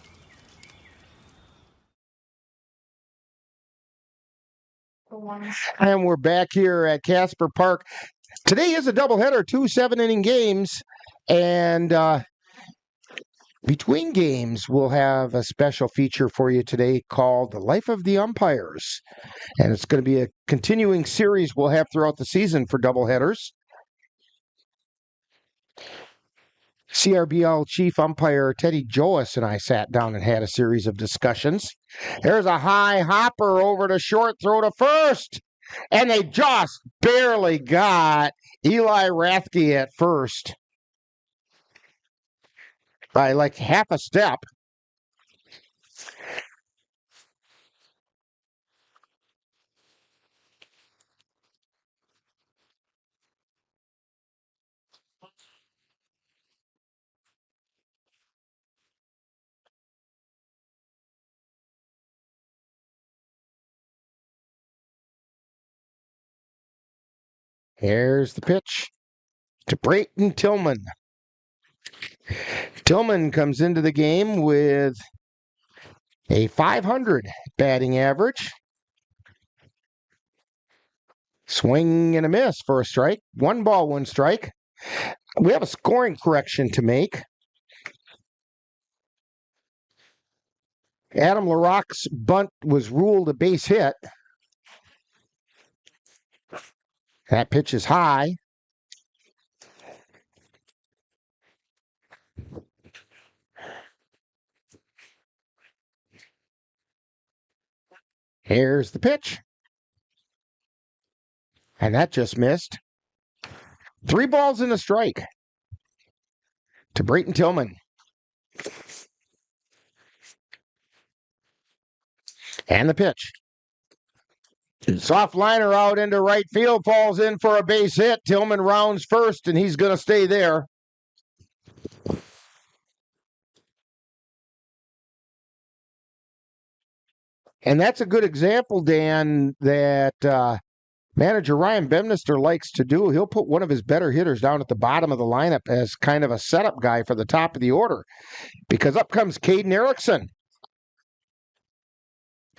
And we're back here at Casper Park. Today is a doubleheader, 2 7-inning games, and between games, we'll have a special feature for you today called The Life of the Umpires. And it's going to be a continuing series we'll have throughout the season for doubleheaders. CRBL Chief Umpire Teddy Joas and I sat down and had a series of discussions. There's a high hopper over to short, throw to first. And they just barely got Eli Rathke at first by like half a step. Here's the pitch to Brayton Tillman. Tillman comes into the game with a .500 batting average. Swing and a miss for a strike. 1 ball, 1 strike. We have a scoring correction to make. Adam LaRocque's bunt was ruled a base hit. That pitch is high. Here's the pitch. And that just missed. 3 balls and a strike to Brayton Tillman. And the pitch. Soft liner out into right field, falls in for a base hit. Tillman rounds first, and he's going to stay there. And that's a good example, Dan, that manager Ryan Bemnister likes to do. He'll put one of his better hitters down at the bottom of the lineup as kind of a setup guy for the top of the order, because up comes Caden Erickson.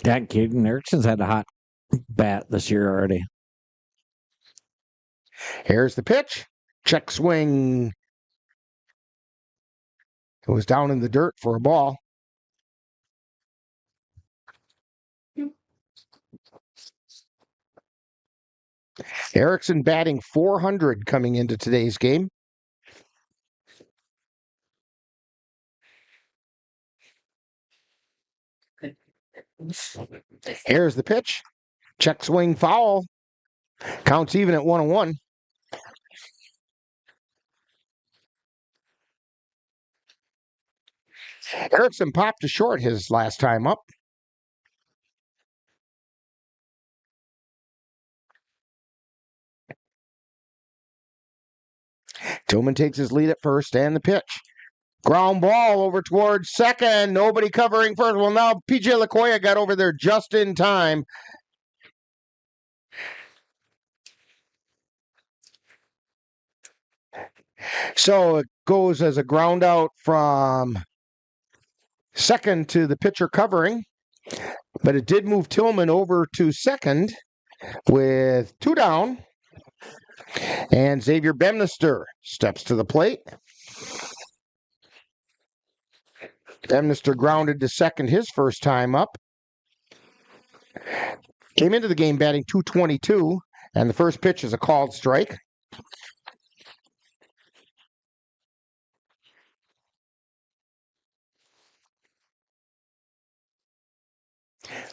Yeah, Caden Erickson's had a hot bat this year already. Here's the pitch. Check swing. It was down in the dirt for a ball. Erickson batting .400 coming into today's game. Here's the pitch. Check swing foul. Counts even at 1-1. Erickson popped to short his last time up. Tillman takes his lead at first and the pitch. Ground ball over towards second. Nobody covering first. Well, now P.J. Lakoya got over there just in time. So it goes as a ground out from second to the pitcher covering. But it did move Tillman over to second with 2 down. And Xavier Bemnister steps to the plate. Bemnister grounded to second his first time up. Came into the game batting .222, and the first pitch is a called strike.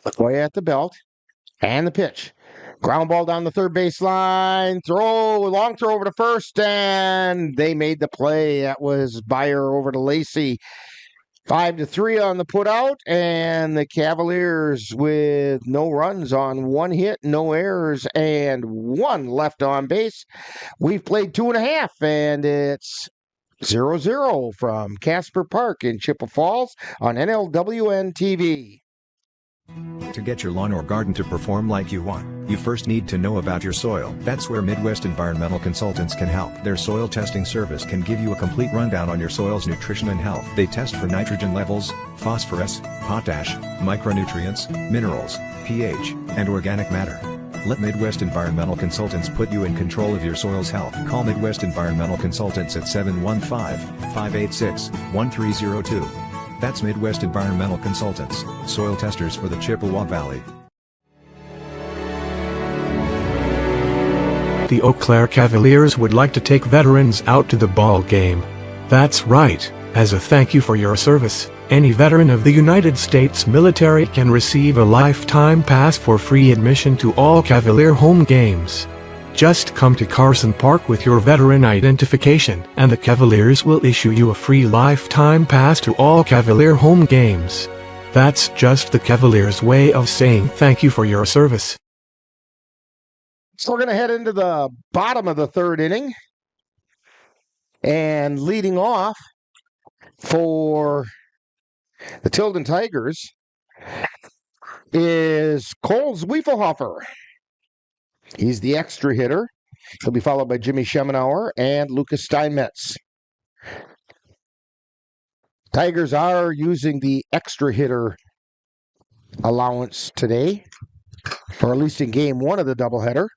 Lakoya at the belt, and the pitch. Ground ball down the third base line. Long throw over to first, and they made the play. That was Beyer over to Lacey. 5-3 on the putout, and the Cavaliers with no runs on 1 hit, no errors, and 1 left on base. We've played 2.5, and it's 0-0 from Casper Park in Chippewa Falls on NLWN-TV. To get your lawn or garden to perform like you want, you first need to know about your soil. That's where Midwest Environmental Consultants can help. Their soil testing service can give you a complete rundown on your soil's nutrition and health. They test for nitrogen levels, phosphorus, potash, micronutrients, minerals, pH, and organic matter. Let Midwest Environmental Consultants put you in control of your soil's health. Call Midwest Environmental Consultants at 715-586-1302. That's Midwest Environmental Consultants, soil testers for the Chippewa Valley. The Eau Claire Cavaliers would like to take veterans out to the ball game. That's right, as a thank you for your service, any veteran of the United States military can receive a lifetime pass for free admission to all Cavalier home games. Just come to Carson Park with your veteran identification, and the Cavaliers will issue you a free lifetime pass to all Cavalier home games. That's just the Cavaliers' way of saying thank you for your service. So we're going to head into the bottom of the third inning. And leading off for the Tilden Tigers is Cole Zwiefelhofer. He's the extra hitter. He'll be followed by Jimmy Schemenauer and Lucas Steinmetz. Tigers are using the extra hitter allowance today, or at least in game 1 of the doubleheader.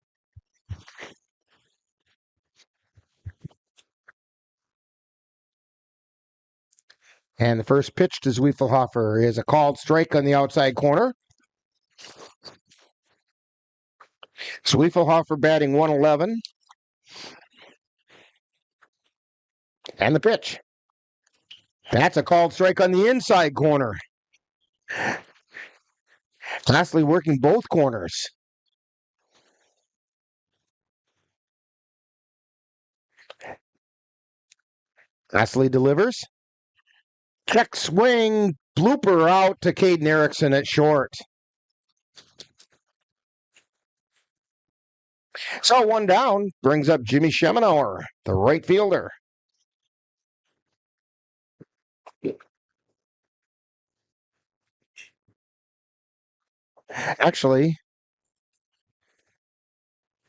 And the first pitch to Zwiefelhofer is a called strike on the outside corner. Zwiefelhofer batting 111. And the pitch. That's a called strike on the inside corner. Lastly, working both corners. Lastly delivers. Check swing, blooper out to Caden Erickson at short. So 1 down brings up Jimmy Schemenauer, the right fielder. Actually,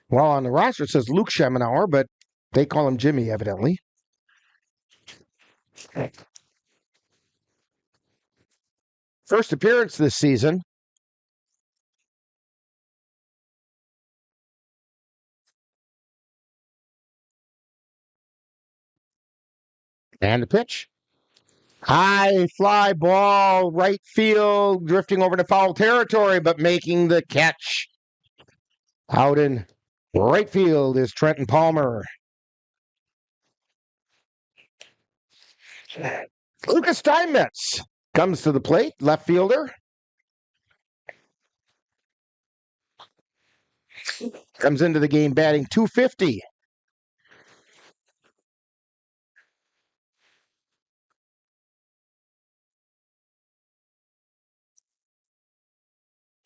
well, on the roster it says Luke Schemenauer, but they call him Jimmy, evidently. First appearance this season. And the pitch. High fly ball, right field, drifting over to foul territory, but making the catch. Out in right field is Trenton Palmer. Lucas Steinmetz comes to the plate, left fielder. Comes into the game batting .250.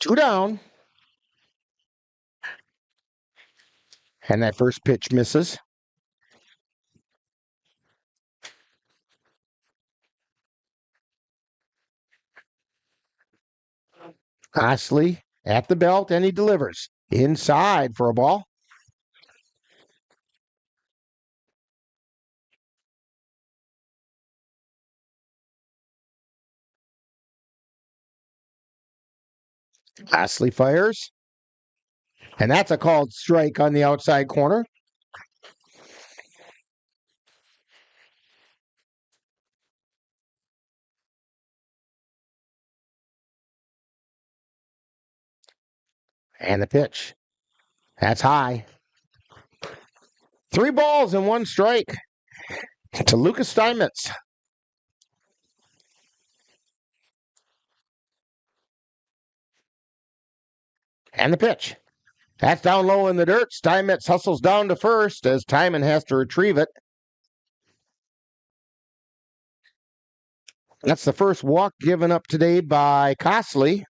2 down. And that first pitch misses. Osley at the belt, and he delivers. Inside for a ball. Osley fires. And that's a called strike on the outside corner. And the pitch. That's high. 3 balls and 1 strike to Lucas Steinmetz. And the pitch. That's down low in the dirt. Steinmetz hustles down to first as Timon has to retrieve it. That's the first walk given up today by Cosley.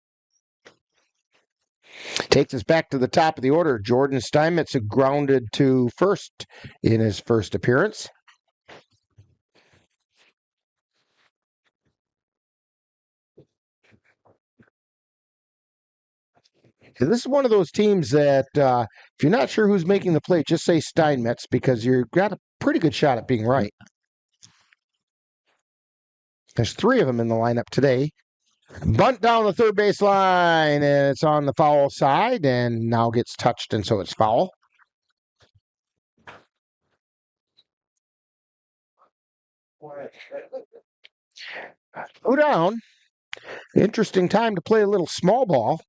Takes us back to the top of the order. Jordan Steinmetz, who grounded to first in his first appearance. And this is one of those teams that if you're not sure who's making the play, just say Steinmetz because you've got a pretty good shot at being right. There's 3 of them in the lineup today. Bunt down the third base line, and it's on the foul side, and now gets touched, and so it's foul. Go down. Interesting time to play a little small ball.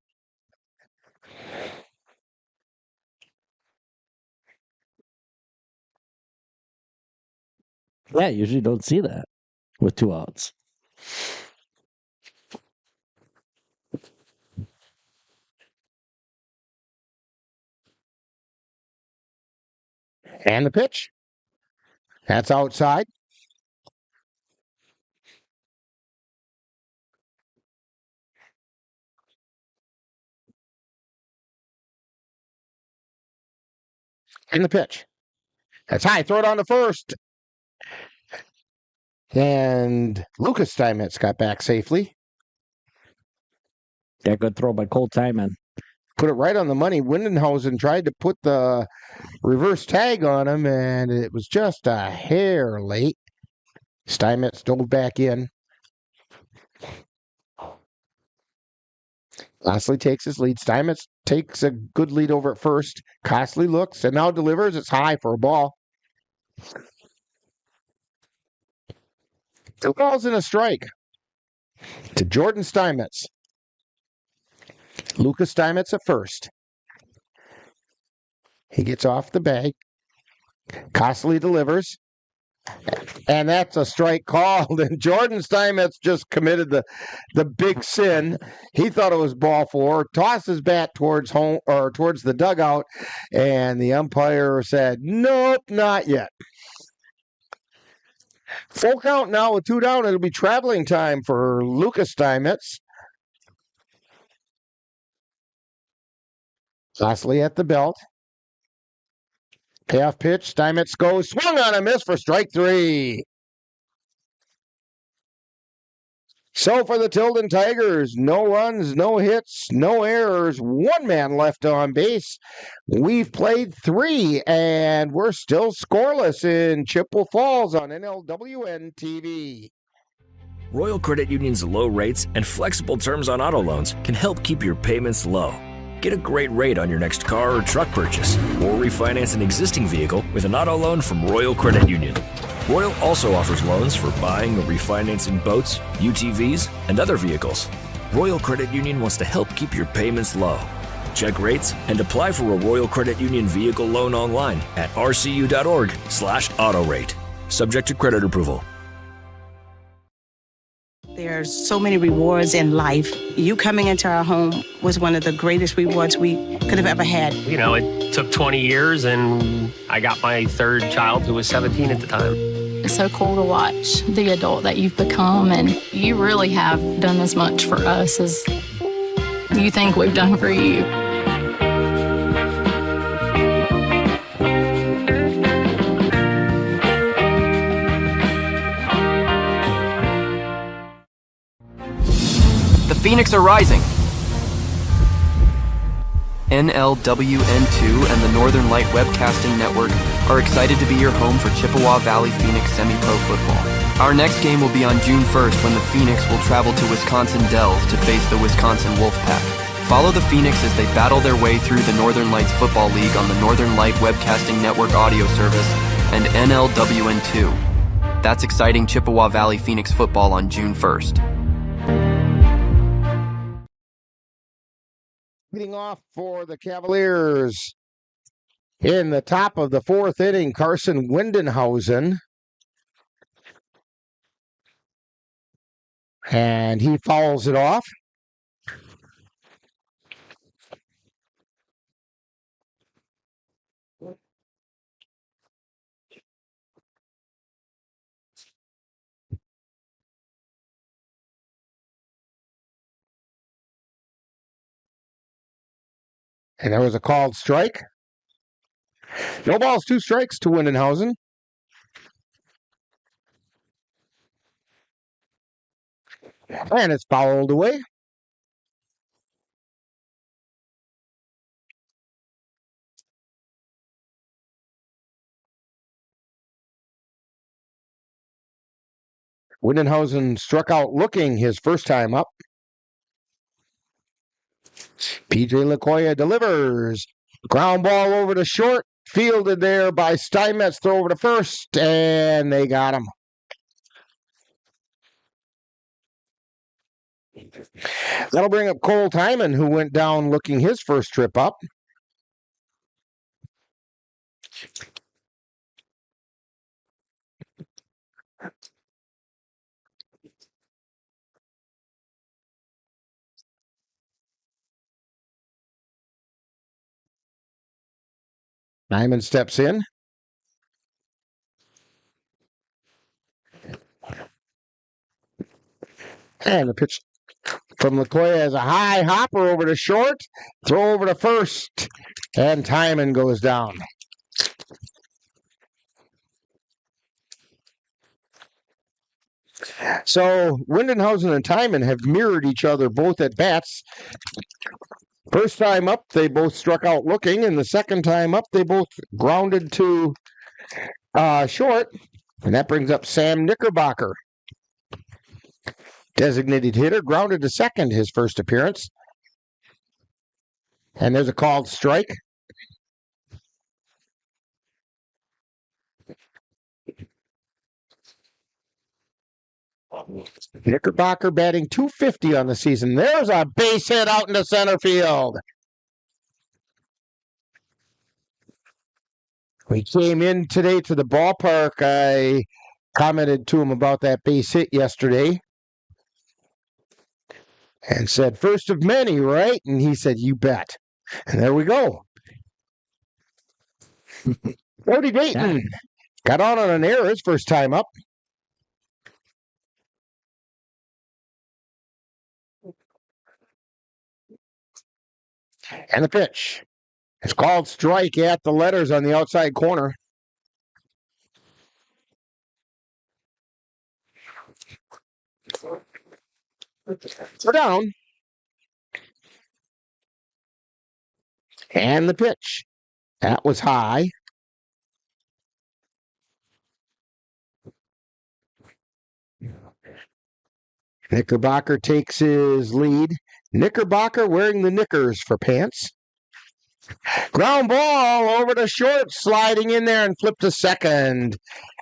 Yeah, usually don't see that with 2 outs. And the pitch. That's outside. And the pitch. That's high. Throw it on to first. And Lucas Steinmetz got back safely. Yeah, good throw by Cole Timon. Put it right on the money. Windenhausen tried to put the reverse tag on him, and it was just a hair late. Steinmetz dove back in. Cosley takes his lead. Steinmetz takes a good lead over at first. Cosley looks and now delivers. It's high for a ball. 2 balls and a strike to Jordan Steinmetz. Lucas Steinmetz at first. He gets off the bag. Cosley delivers. And that's a strike called. And Jordan Steinmetz just committed the big sin. He thought it was ball 4. Tossed his bat towards home or towards the dugout. And the umpire said, nope, not yet. Full count now with 2 down. It'll be traveling time for Lucas Steinmetz. Cosley at the belt. Payoff pitch. Steinmetz goes. Swung on a miss for strike 3. So for the Tilden Tigers, no runs, no hits, no errors, 1 man left on base. We've played 3, and we're still scoreless in Chippewa Falls on NLWN-TV. Royal Credit Union's low rates and flexible terms on auto loans can help keep your payments low. Get a great rate on your next car or truck purchase, or refinance an existing vehicle with an auto loan from Royal Credit Union. Royal also offers loans for buying or refinancing boats, UTVs, and other vehicles. Royal Credit Union wants to help keep your payments low. Check rates and apply for a Royal Credit Union vehicle loan online at rcu.org/autorate. Subject to credit approval. There's so many rewards in life. You coming into our home was one of the greatest rewards we could have ever had. You know, it took 20 years and I got my 3rd child who was 17 at the time. It's so cool to watch the adult that you've become, and you really have done as much for us as you think we've done for you. The Phoenix are rising. NLWN-2 and the Northern Light Webcasting Network are excited to be your home for Chippewa Valley Phoenix semi-pro football. Our next game will be on June 1st when the Phoenix will travel to Wisconsin Dells to face the Wisconsin Wolfpack. Follow the Phoenix as they battle their way through the Northern Lights Football League on the Northern Light Webcasting Network audio service and NLWN-2. That's exciting Chippewa Valley Phoenix football on June 1st. Leading off for the Cavaliers in the top of the fourth inning, Carson Windenhausen. And he fouls it off. And there was a called strike. No balls, 2 strikes to Windenhausen. And it's fouled away. Windenhausen struck out looking his first time up. PJ Lakoya delivers. Ground ball over to short. Fielded there by Steinmetz. Throw over to first. And they got him. That'll bring up Cole Timon, who went down looking his first trip up. Timon steps in. And the pitch from Lakoya as a high hopper over to short. Throw over to first. And Timon goes down. So Windenhausen and Timon have mirrored each other both at bats. First time up, they both struck out looking, and the second time up, they both grounded to short. And that brings up Sam Knickerbocker. Designated hitter, grounded to second his first appearance. And there's a called strike. Knickerbocker batting .250 on the season. There's a base hit out into center field. We came in today to the ballpark. I commented to him about that base hit yesterday and said, first of many, right? And he said, you bet. And there we go. Cody Dayton got on an error his first time up. And the pitch. It's called strike at the letters on the outside corner. We're down. And the pitch. That was high. Knickerbocker takes his lead. Knickerbocker wearing the knickers for pants. Ground ball over to short, sliding in there and flipped to second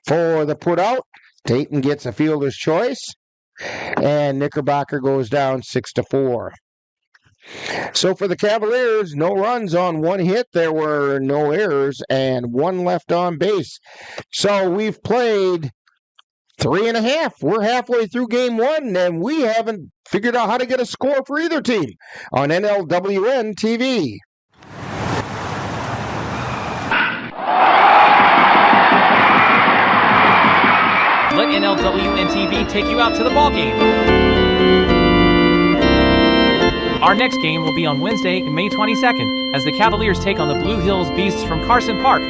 for the put out. Dayton gets a fielder's choice, and Knickerbocker goes down 6-4. So for the Cavaliers, no runs on one hit. There were no errors and one left on base. So we've played 3.5. We're halfway through game one, and we haven't figured out how to get a score for either team on NLWN-TV. Let NLWN-TV take you out to the ballgame. Our next game will be on Wednesday, May 22nd, as the Cavaliers take on the Blue Hills Beasts from Carson Park.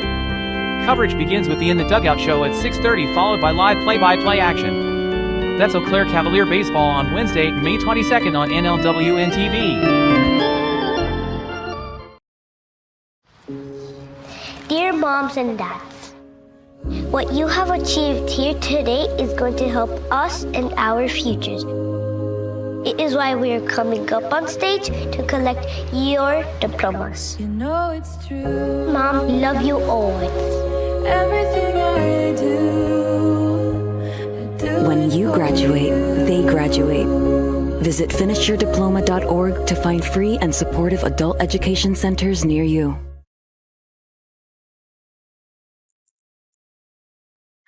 Coverage begins with the In the Dugout show at 6:30, followed by live play-by-play action. That's Eau Claire Cavalier baseball on Wednesday, May 22nd on NLWN-TV. Dear moms and dads, what you have achieved here today is going to help us and our futures. It is why we are coming up on stage to collect your diplomas. You know it's true. Mom, we love you always. Everything I do, When you graduate, they graduate. Visit finishyourdiploma.org to find free and supportive adult education centers near you.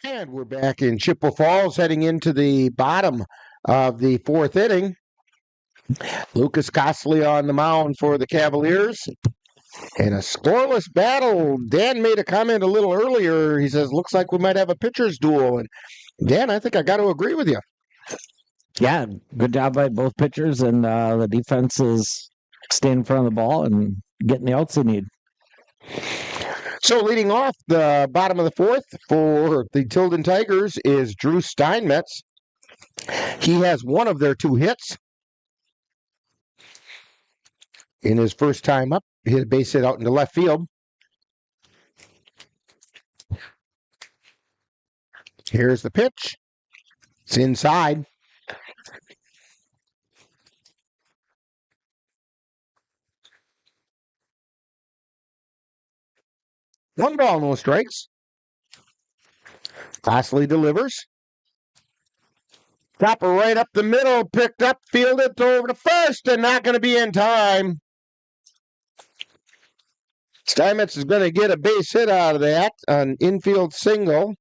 And we're back in Chippewa Falls, heading into the bottom of the fourth inning. Lucas Costley on the mound for the Cavaliers. In a scoreless battle, Dan made a comment a little earlier. He says, looks like we might have a pitcher's duel. And Dan, I think I got to agree with you. Yeah, good job by both pitchers, and the defense is staying in front of the ball and getting the outs they need. So leading off the bottom of the fourth for the Tilden Tigers is Drew Steinmetz. He has one of their two hits. In his first time up, he hit a base hit out into left field. Here's the pitch. It's inside. One ball, no strikes. Costley delivers. Chopper right up the middle, picked up, fielded, over to first, and not going to be in time. Steinmetz is going to get a base hit out of that, an infield single.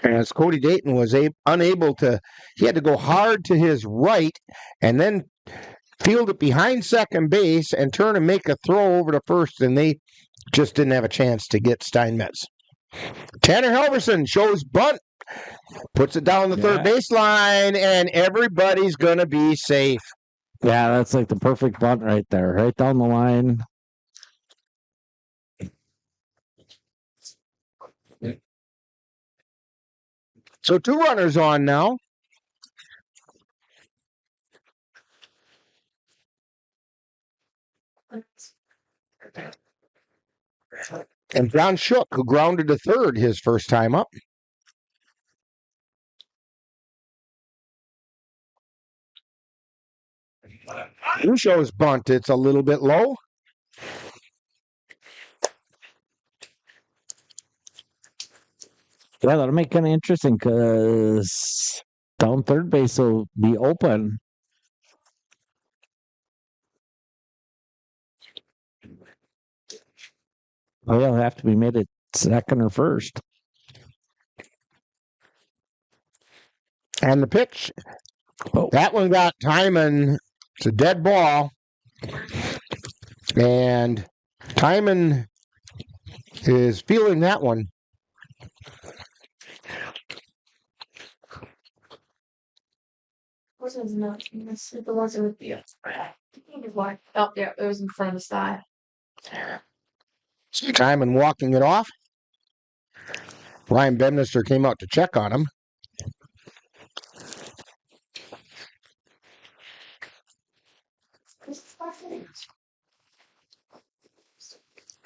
As Cody Dayton was unable to, he had to go hard to his right and then field it behind second base and turn and make a throw over to first, and they just didn't have a chance to get Steinmetz. Tanner Helverson shows bunt, puts it down the third baseline, and everybody's going to be safe. Yeah, that's like the perfect bunt right there, right down the line. So two runners on now. And John Shook, who grounded to third his first time up. Who shows bunt? It's a little bit low. Yeah, that'll make kind of interesting because down third base will be open. Oh, it'll have to be made at second or first. And the pitch. Oh. That one got Timon. It's a dead ball. And Timon is feeling that one. This is not. This is the ones that would be up. Oh, yeah, it was in front of the side. Timon walking it off. Ryan Bedminster came out to check on him.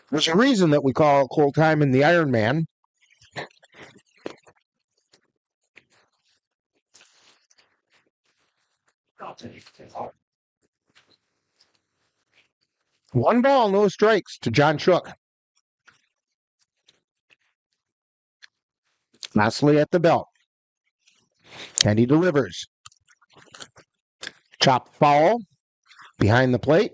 There's a reason that we call Cole Timon the Iron Man. One ball, no strikes to John Shook. Costley at the belt. And he delivers. Chop foul behind the plate.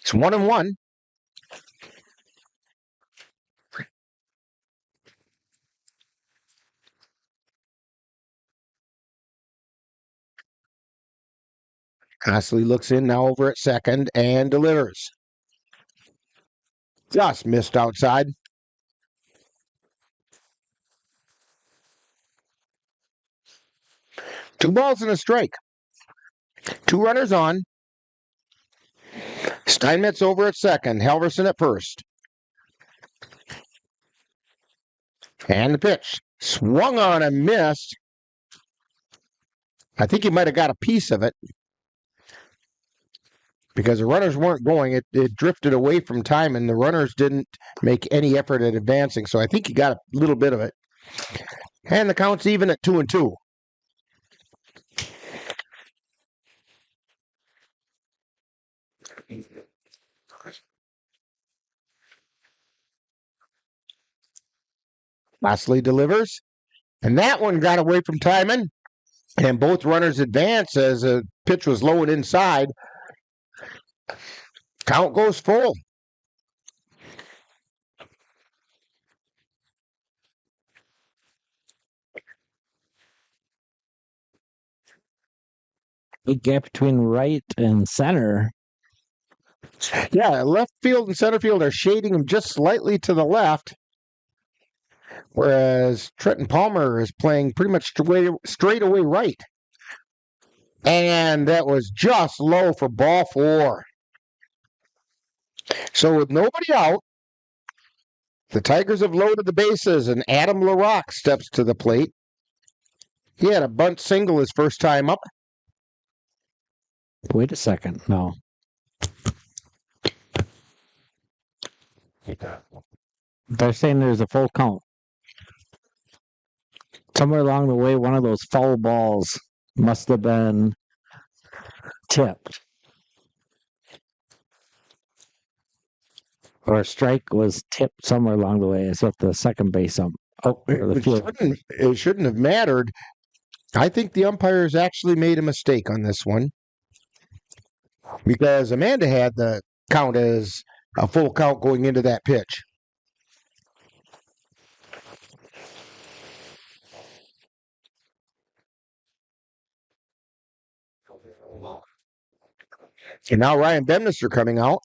It's 1-1. Conley looks in now over at second and delivers. Just missed outside. Two balls and a strike. Two runners on. Steinmetz over at second. Halverson at first. And the pitch. Swung on and missed. I think he might have got a piece of it because the runners weren't going. It drifted away from time, and the runners didn't make any effort at advancing. So I think he got a little bit of it. And the count's even at 2-2. Mosley delivers. And that one got away from Timon. And both runners advance as the pitch was low and inside. Count goes full. Big gap between right and center. Yeah, left field and center field are shading him just slightly to the left. Whereas Trenton Palmer is playing pretty much straight away right. And that was just low for ball 4. So with nobody out, the Tigers have loaded the bases, and Adam LaRock steps to the plate. He had a bunt single his first time up. Wait a second. No. They're saying there's a full count. Somewhere along the way, one of those foul balls must have been tipped. Or a strike was tipped somewhere along the way. It's at the second base or the field. It shouldn't have mattered. I think the umpires actually made a mistake on this one. Because Amanda had the count as a full count going into that pitch. And now Ryan Bemnister coming out.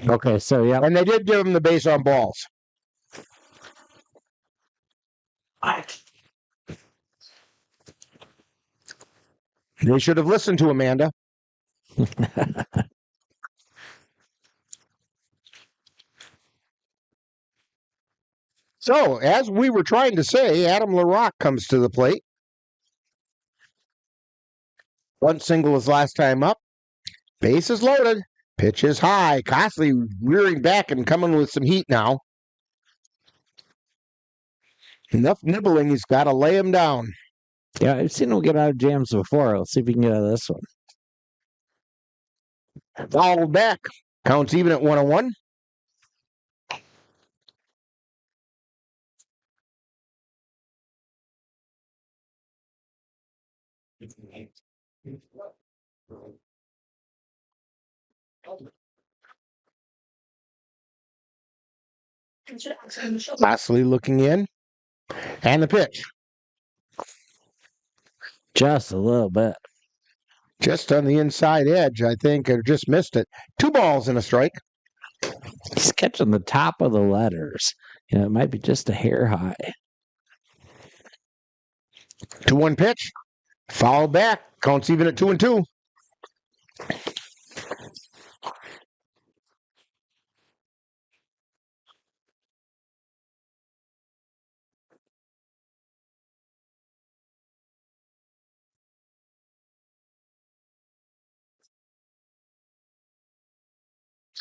Okay, so yeah. And they did give him the base on balls. They should have listened to Amanda. So, as we were trying to say, Adam LaRock comes to the plate. One single his last time up. Base is loaded. Pitch is high. Conley rearing back and coming with some heat now. Enough nibbling, he's got to lay him down. Yeah, I've seen him get out of jams before. Let's see if we can get out of this one. Fouled back. Counts even at 1-1. Lastly, looking in. And the pitch. Just a little bit. Just on the inside edge, I think, or just missed it. 2 balls and a strike. He's catching the top of the letters. You know, it might be just a hair high. 2-1 pitch. Foul back. Counts even at 2-2.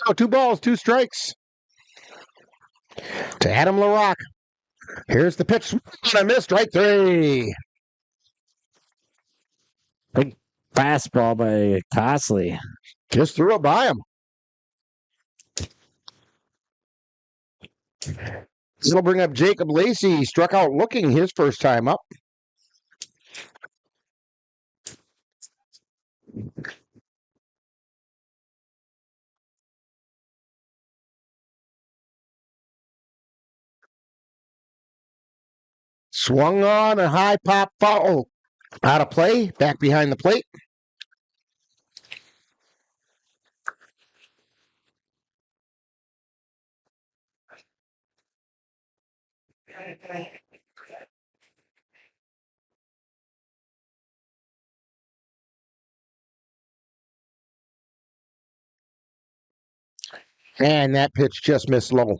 So 2 balls, 2 strikes. To Adam LaRock. Here's the pitch. I missed. Strike 3. Big fastball by Conley. Just threw it by him. This will bring up Jacob Lacey. He struck out looking his first time up. Swung on a high pop foul. Out of play, back behind the plate. And that pitch just missed low.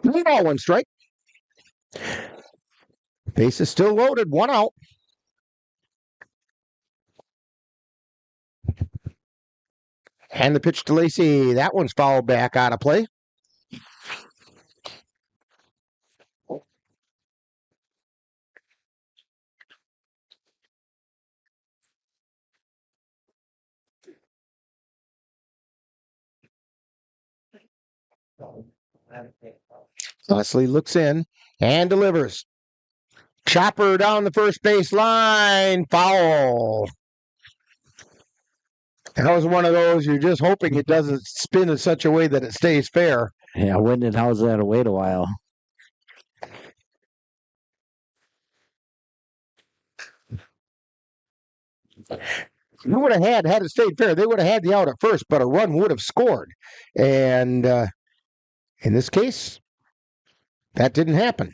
1 strike. Base is still loaded, 1 out. And the pitch to Lacey. That one's fouled back out of play. Leslie looks in and delivers. Chopper down the first base line. Foul. That was one of those you're just hoping it doesn't spin in such a way that it stays fair. Yeah, Windenhausen had to wait a while. You would have had it stayed fair, they would have had the out at first, but a run would have scored. And in this case, that didn't happen.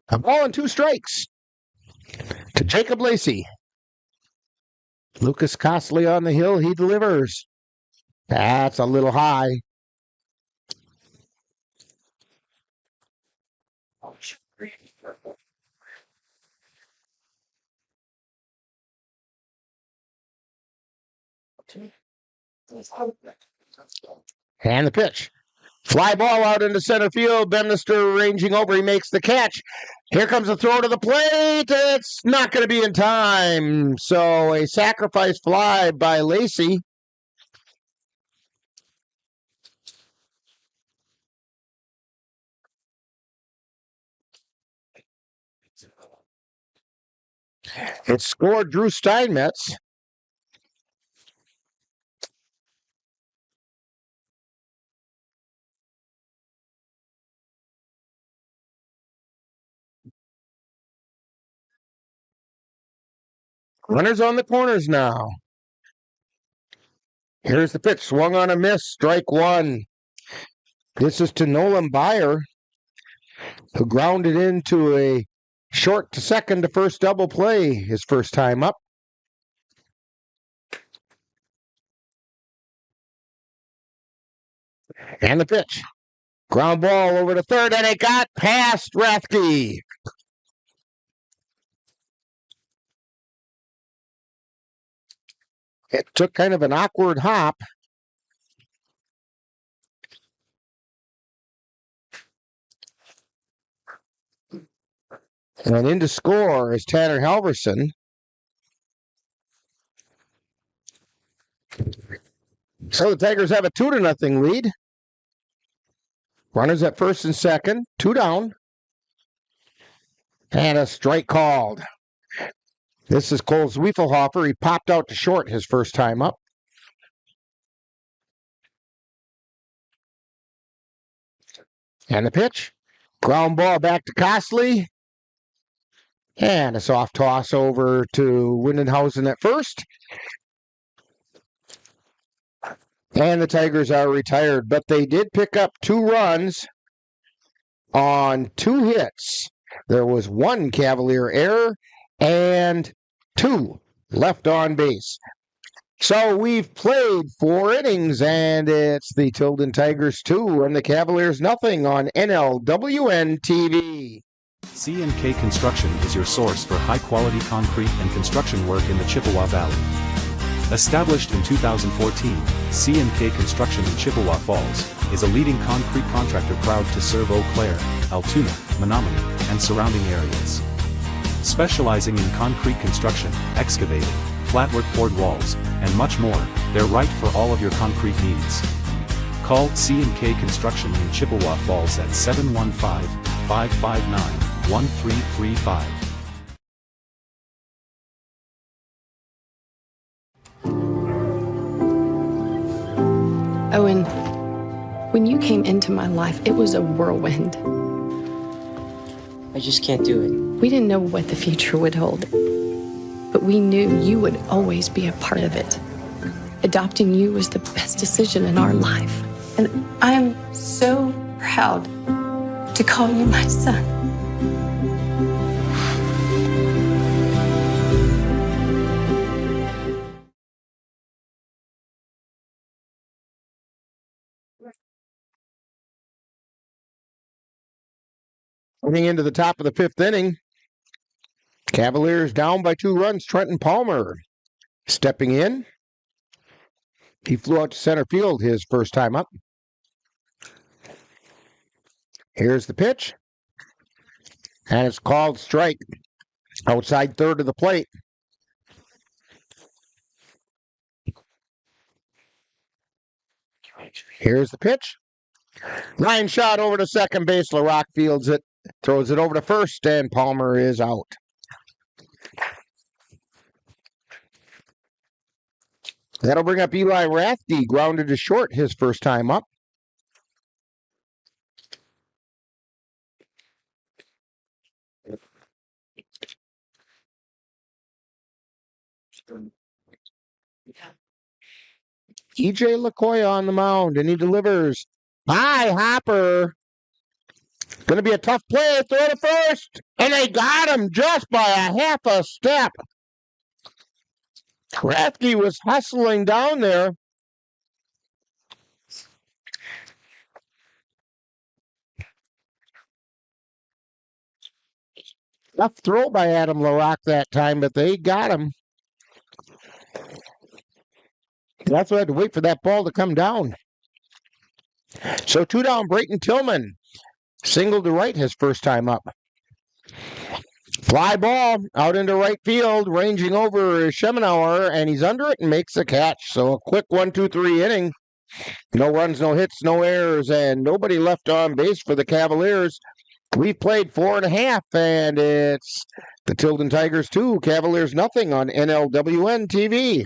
A ball and 2 strikes to Jacob Lacey. Lucas Costley on the hill. He delivers. That's a little high. And the pitch. Fly ball out into center field. Bemister ranging over. He makes the catch. Here comes the throw to the plate. It's not going to be in time. So a sacrifice fly by Lacey. It scored Drew Steinmetz. Runners on the corners now. Here's the pitch. Swung on a miss. Strike 1. This is to Nolan Byer, who grounded into a short to second to first double play his first time up. And the pitch. Ground ball over to third, and it got past Rathke. It took kind of an awkward hop. And in to score is Tanner Halverson. So the Tigers have a 2-0 lead. Runners at first and second, 2 down. And a strike called. This is Cole Zwiefelhofer. He popped out to short his first time up. And the pitch. Ground ball back to Costley. And a soft toss over to Windenhausen at first. And the Tigers are retired, but they did pick up 2 runs on 2 hits. There was 1 Cavalier error and 2 left on base. So we've played 4 innings, and it's the Tilden Tigers 2 and the Cavaliers nothing on NLWN-TV. C&K Construction is your source for high-quality concrete and construction work in the Chippewa Valley. Established in 2014, C&K Construction in Chippewa Falls is a leading concrete contractor proud to serve Eau Claire, Altoona, Menominee, and surrounding areas. Specializing in concrete construction, excavating, flatwork poured walls, and much more, they're right for all of your concrete needs. Call C&K Construction in Chippewa Falls at 715-559-1335. Owen, When you came into my life, it was a whirlwind. I just can't do it. We didn't know what the future would hold, but we knew you would always be a part of it. Adopting you was the best decision in our life. And I'm so proud to call you my son. Getting into the top of the 5th inning, Cavaliers down by 2 runs. Trenton Palmer stepping in. He flew out to center field his first time up. Here's the pitch. And it's called strike. Outside third of the plate. Here's the pitch. Line shot over to second base. LaRock fields it. Throws it over to first, and Palmer is out. That'll bring up Eli Rathke, grounded to short his first time up. E.J. LaCoya on the mound, and he delivers. High hopper. Going to be a tough play. Throw to first. And they got him just by a half a step. Rathke was hustling down there. Tough throw by Adam LaRock that time, but they got him. That's why I had to wait for that ball to come down. So 2 down, Brayton Tillman. Single to right his first time up. Fly ball out into right field, ranging over Schemenauer, and he's under it and makes a catch. So a quick 1-2-3 inning. No runs, no hits, no errors, and nobody left on base for the Cavaliers. We've played 4.5, and it's the Tilden Tigers 2, Cavaliers nothing on NLWN-TV.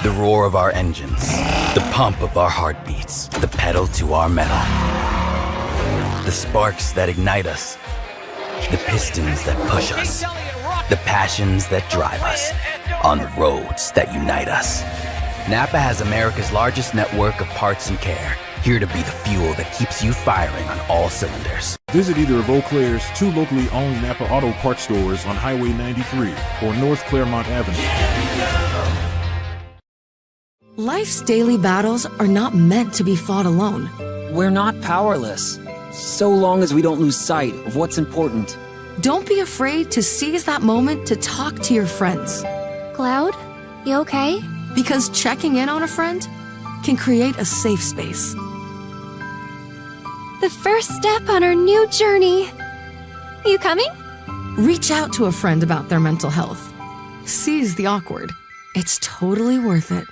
The roar of our engines, the pump of our heartbeats, the pedal to our metal. The sparks that ignite us, the pistons that push us, the passions that drive us, on the roads that unite us. Napa has America's largest network of parts and care, here to be the fuel that keeps you firing on all cylinders. Visit either of Eau Claire's 2 locally owned Napa Auto Parts stores on Highway 93 or North Claremont Avenue. Life's daily battles are not meant to be fought alone. We're not powerless, so long as we don't lose sight of what's important. Don't be afraid to seize that moment to talk to your friends. Cloud, you okay? Because checking in on a friend can create a safe space. The first step on our new journey. You coming? Reach out to a friend about their mental health. Seize the awkward. It's totally worth it.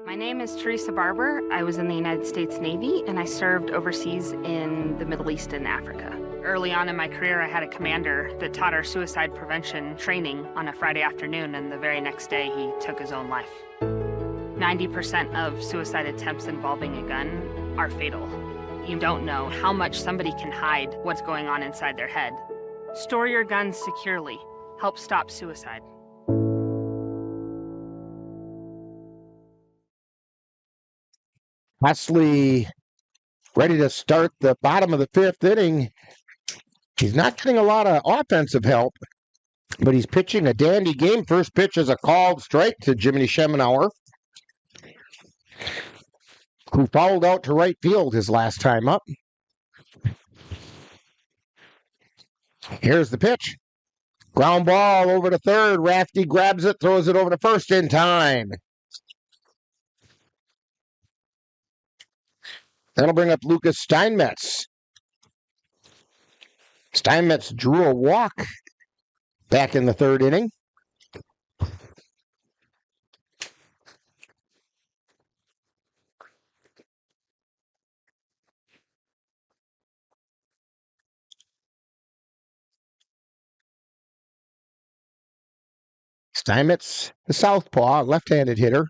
My name is Teresa Barber. I was in the United States Navy, and I served overseas in the Middle East and Africa. Early on in my career, I had a commander that taught our suicide prevention training on a Friday afternoon, and the very next day, he took his own life. 90% of suicide attempts involving a gun are fatal. You don't know how much somebody can hide what's going on inside their head. Store your guns securely. Help stop suicide. Wesley ready to start the bottom of the 5th inning. He's not getting a lot of offensive help, but he's pitching a dandy game. First pitch is a called strike to Jimmy Schemenauer, who fouled out to right field his last time up. Here's the pitch. Ground ball over to third. Rathke grabs it, throws it over to first in time. That'll bring up Lucas Steinmetz. Steinmetz drew a walk back in the 3rd inning. Steinmetz, the southpaw, left-handed hitter.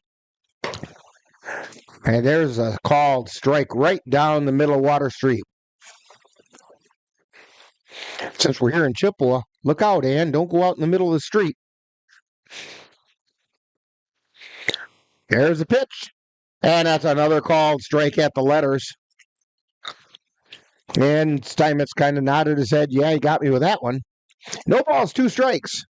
And there's a called strike right down the middle of Water Street. Since we're here in Chippewa, look out, Ann. Don't go out in the middle of the street. There's the pitch. And that's another called strike at the letters. And Steinmetz kind of nodded his head. Yeah, he got me with that one. No balls, 2 strikes.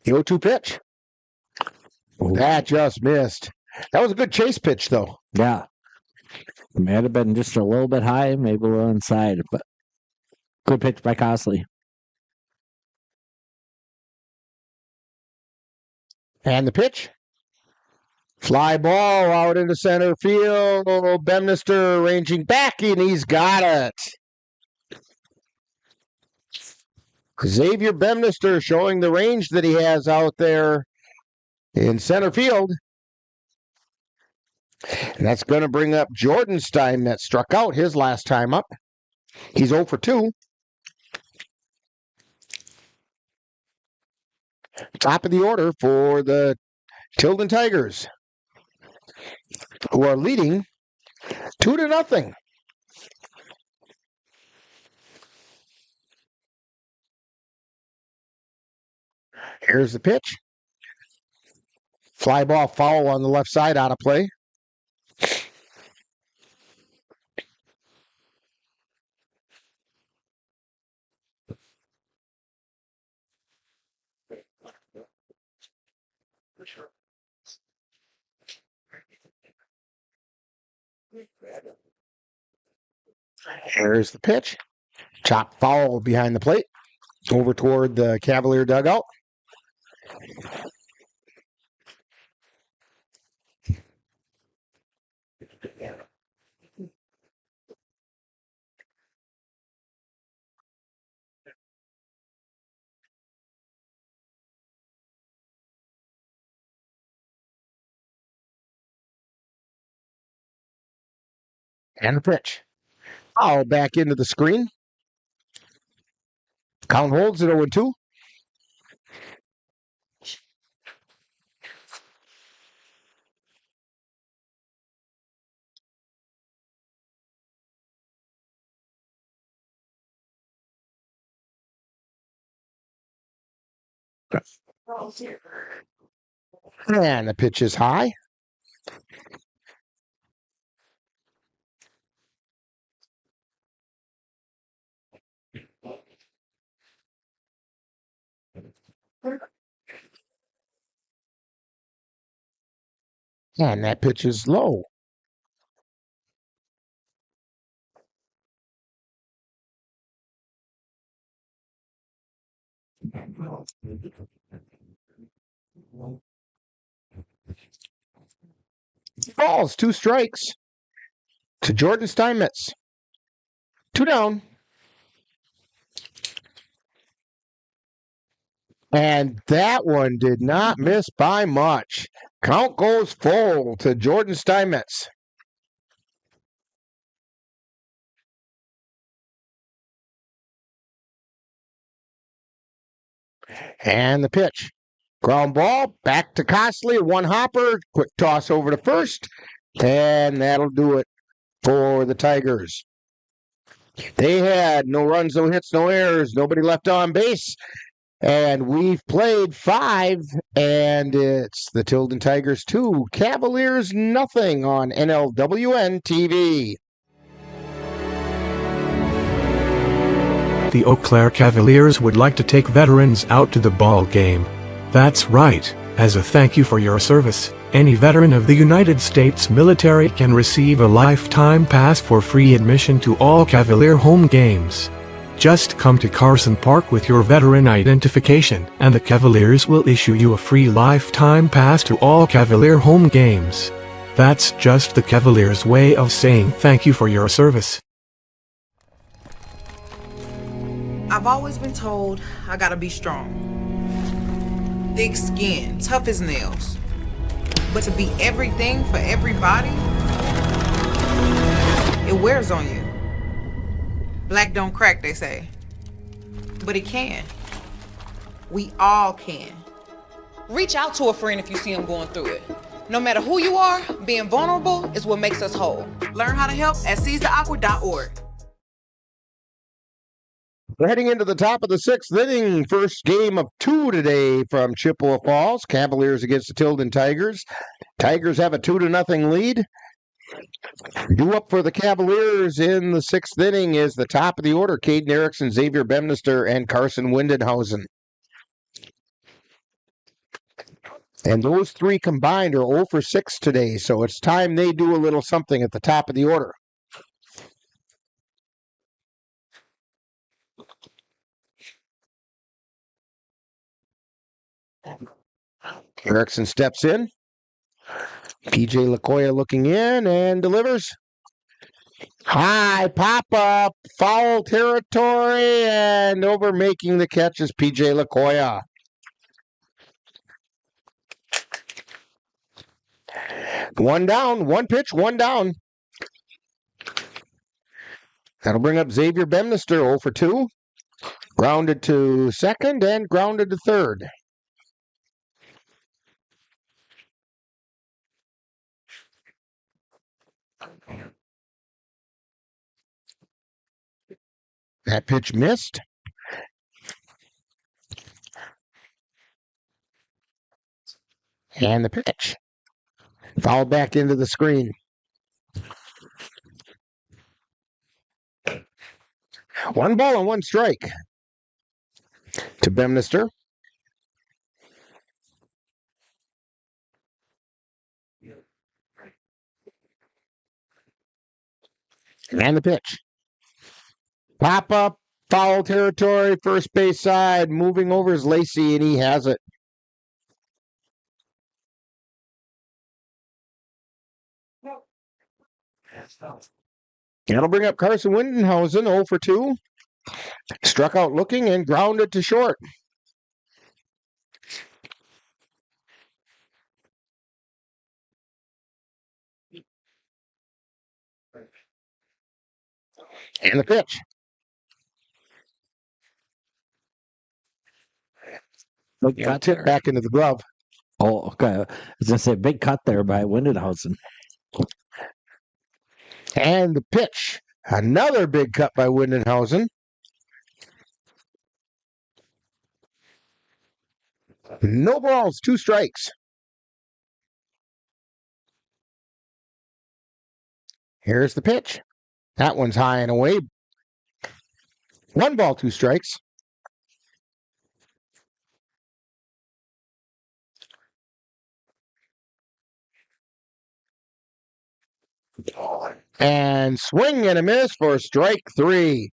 The 0-2 pitch. That just missed. That was a good chase pitch, though. Yeah. It might have been just a little bit high, maybe a little inside, but good pitch by Cosley. And the pitch. Fly ball out into center field. Bemnister ranging back, and he's got it. Xavier Bemnister showing the range that he has out there in center field. And that's going to bring up Jordan Steinmetz struck out his last time up. He's 0 for 2. Top of the order for the Tilden Tigers, who are leading 2-0. Here's the pitch. Fly ball foul on the left side, out of play. Here's the pitch. Chop foul behind the plate. Over toward the Cavalier dugout. And the pitch. Foul back into the screen. Count holds at 0-2. And the pitch is high. And that pitch is low. Balls, 2 strikes to Jordan Steinmetz. 2 down. And that one did not miss by much. Count goes full to Jordan Steinmetz. And the pitch. Ground ball, back to Cosley, 1 hopper, quick toss over to first, and that'll do it for the Tigers. They had no runs, no hits, no errors, nobody left on base, and we've played 5, and it's the Tilden Tigers 2, Cavaliers nothing on NLWN-TV. The Eau Claire Cavaliers would like to take veterans out to the ball game. That's right. As a thank you for your service, any veteran of the United States military can receive a lifetime pass for free admission to all Cavalier home games. Just come to Carson Park with your veteran identification, and the Cavaliers will issue you a free lifetime pass to all Cavalier home games. That's just the Cavaliers' way of saying thank you for your service. I've always been told I gotta be strong. Thick skin, tough as nails. But to be everything for everybody, it wears on you. Black don't crack, they say. But it can. We all can. Reach out to a friend if you see them going through it. No matter who you are, being vulnerable is what makes us whole. Learn how to help at seizetheawkward.org. We're heading into the top of the sixth inning. First game of two today from Chippewa Falls. Cavaliers against the Tilden Tigers. Tigers have a 2-0 lead. Due up for the Cavaliers in the sixth inning is the top of the order. Caden Erickson, Xavier Bemnister, and Carson Windenhausen. And those three combined are 0 for 6 today, so it's time they do a little something at the top of the order. Erickson steps in. PJ Lakoya looking in and delivers. High pop-up, foul territory, and over making the catch is PJ Lakoya. One down, one pitch, one down. That'll bring up Xavier Bemnister, 0 for 2. Grounded to second and grounded to third. That pitch missed. And the pitch. Foul back into the screen. One ball and one strike to Bemnister. And the pitch. Pop up, foul territory, first base side. Moving over is Lacey, and he has it. That'll bring up Carson Windenhausen, 0 for 2. Struck out looking and grounded to short. And the pitch. Tip back into the glove. Oh, okay. I was going to say, big cut there by Windenhausen. And the pitch. Another big cut by Windenhausen. No balls, 2 strikes. Here's the pitch. That one's high and away. 1 ball, 2 strikes. And swing and a miss for strike 3.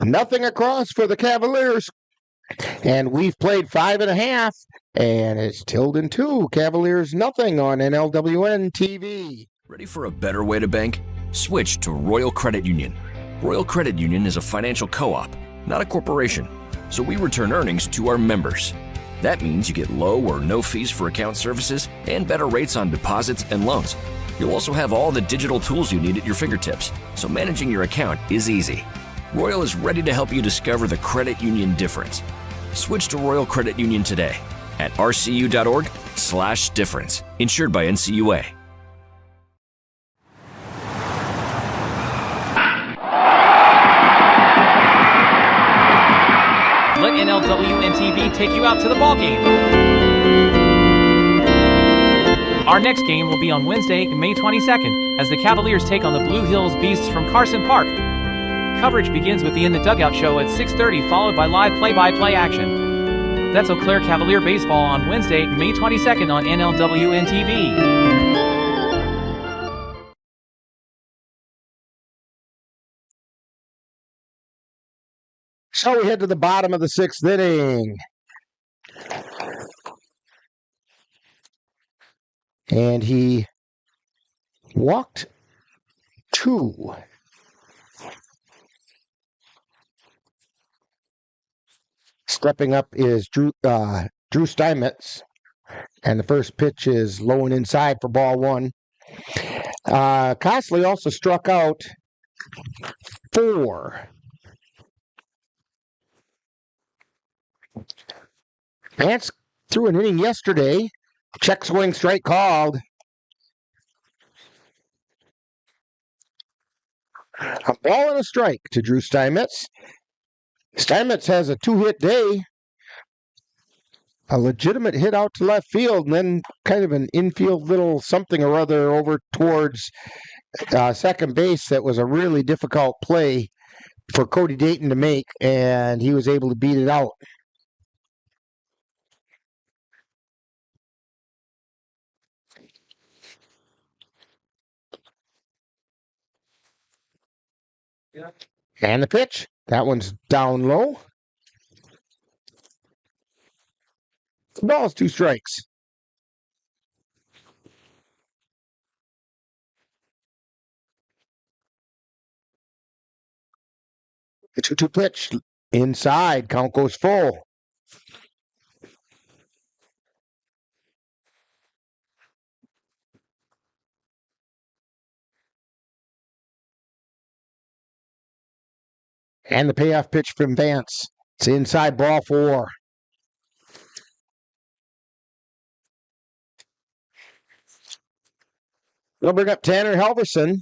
Nothing across for the Cavaliers. And we've played 5.5. And it's Tilden 2, Cavaliers nothing on NLWN-TV. Ready for a better way to bank? Switch to Royal Credit Union. Royal Credit Union is a financial co-op, not a corporation. So we return earnings to our members. That means you get low or no fees for account services and better rates on deposits and loans. You'll also have all the digital tools you need at your fingertips, so managing your account is easy. Royal is ready to help you discover the credit union difference. Switch to Royal Credit Union today at rcu.org/difference. Insured by NCUA. Let NLWN-TV take you out to the ball game. Our next game will be on Wednesday, May 22nd, as the Cavaliers take on the Blue Hills Beasts from Carson Park. Coverage begins with the In the Dugout show at 6:30, followed by live play-by-play action. That's Eau Claire Cavalier baseball on Wednesday, May 22nd on NLWN-TV. So we head to the bottom of the sixth inning. And he walked 2. Stepping up is Drew Steinmetz. And the first pitch is low and inside for ball 1. Costley also struck out 4. Vance threw an inning yesterday. Check swing strike called. A ball and a strike to Drew Steinmetz. Steinmetz has a 2-hit day. A legitimate hit out to left field, and then kind of an infield little something or other over towards second base. That was a really difficult play for Cody Dayton to make, and he was able to beat it out. And the pitch. That one's down low. The ball's 2 strikes. The 2-2 pitch. Inside. Count goes full. And the payoff pitch from Vance. It's inside, ball 4. They'll bring up Tanner Halverson.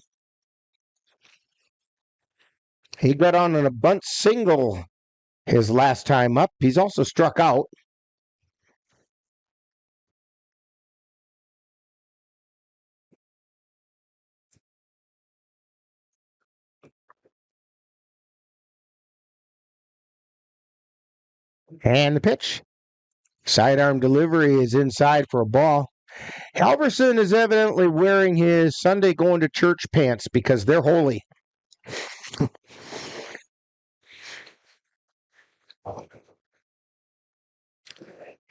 He got on a bunt single his last time up. He's also struck out. And the pitch. Sidearm delivery is inside for a ball. Halverson is evidently wearing his Sunday going to church pants because they're holy.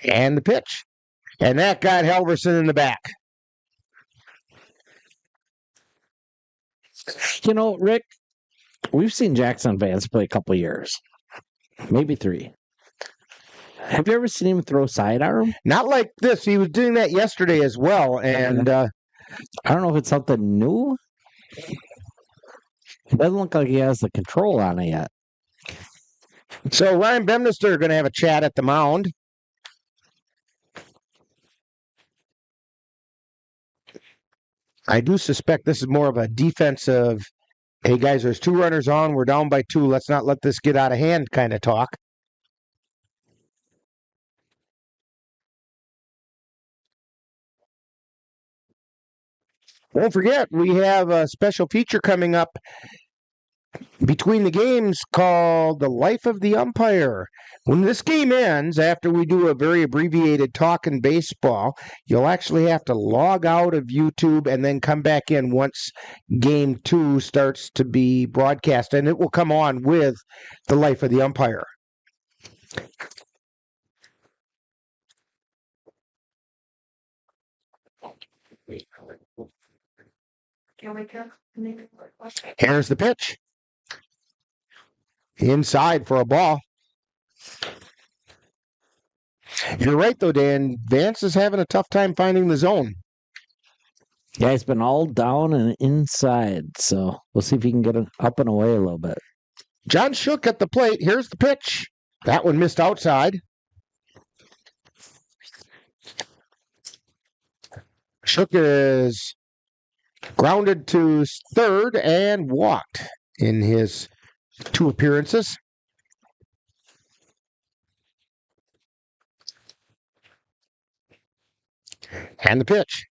And the pitch. And that got Halverson in the back. You know, Rick, we've seen Jackson Vance play a couple years, maybe 3. Have you ever seen him throw sidearm? Not like this. He was doing that yesterday as well. And I don't know if it's something new. It doesn't look like he has the control on it yet. So Ryan Bemnister are going to have a chat at the mound. I do suspect this is more of a defensive, hey guys, there's 2 runners on, we're down by 2, let's not let this get out of hand kind of talk. Don't forget, we have a special feature coming up between the games called The Life of the Umpire. When this game ends, after we do a very abbreviated talk in baseball, you'll actually have to log out of YouTube and then come back in once game 2 starts to be broadcast, and it will come on with The Life of the Umpire. Here's the pitch. Inside for a ball. You're right, though, Dan. Vance is having a tough time finding the zone. Yeah, he's been all down and inside, so we'll see if he can get it up and away a little bit. John Shook at the plate. Here's the pitch. That one missed outside. Shook is grounded to third and walked in his 2 appearances. And the pitch.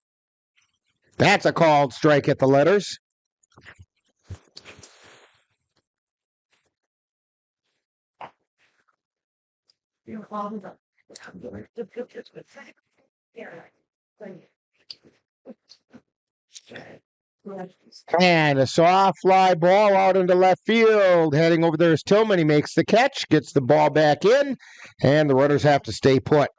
That's a called strike at the letters. And a soft fly ball out into left field. Heading over there is Tillman. He makes the catch, gets the ball back in, and the runners have to stay put.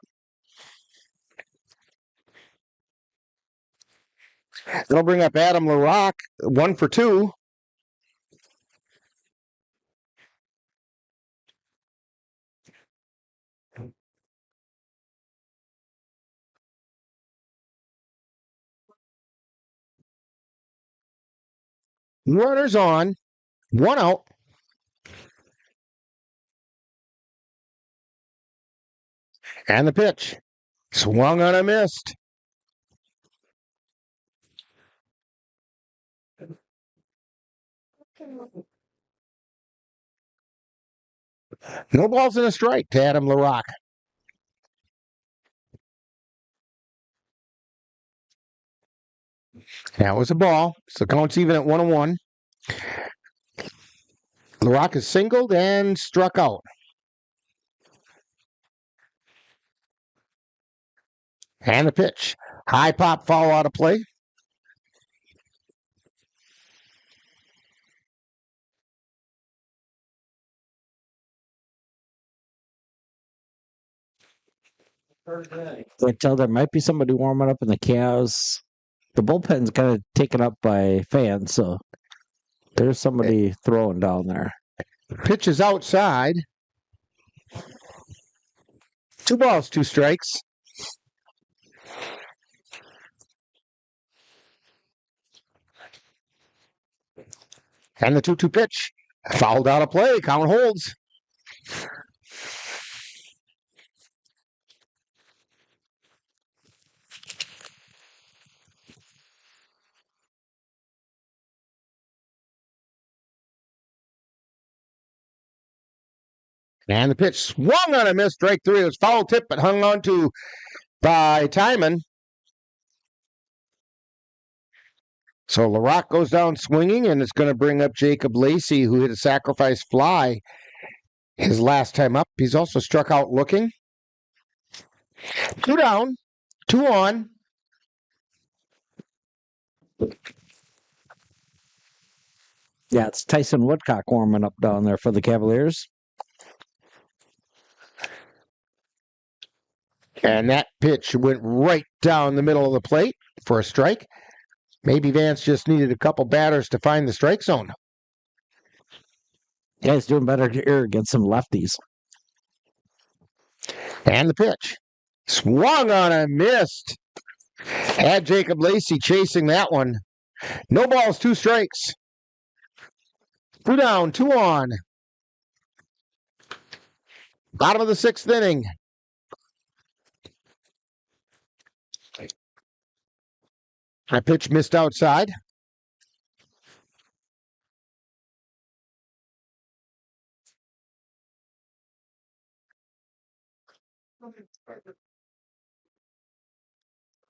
They'll bring up Adam LaRock, 1 for 2. Runners on, 1 out. And the pitch. Swung on a missed. No balls and a strike to Adam LaRock. That was a ball. So count's even at 1-1. LaRock is singled and struck out. And the pitch. High pop foul out of play. I tell there might be somebody warming up in the Cavs. The bullpen's kind of taken up by fans, so there's somebody throwing down there. Pitch is outside. 2 balls, 2 strikes. And the 2-2 pitch. Fouled out of play. Count holds. And the pitch swung on a miss, strike 3. It was foul tip, but hung on to by Timon. So LaRock goes down swinging, and it's going to bring up Jacob Lacey, who hit a sacrifice fly his last time up. He's also struck out looking. 2 down, 2 on. Yeah, it's Tyson Woodcock warming up down there for the Cavaliers. And that pitch went right down the middle of the plate for a strike. Maybe Vance just needed a couple batters to find the strike zone. Yeah, he's doing better here against some lefties. And the pitch. Swung on and missed. Had Jacob Lacey chasing that one. No balls, 2 strikes. 2 down, 2 on. Bottom of the 6th inning. A pitch missed outside.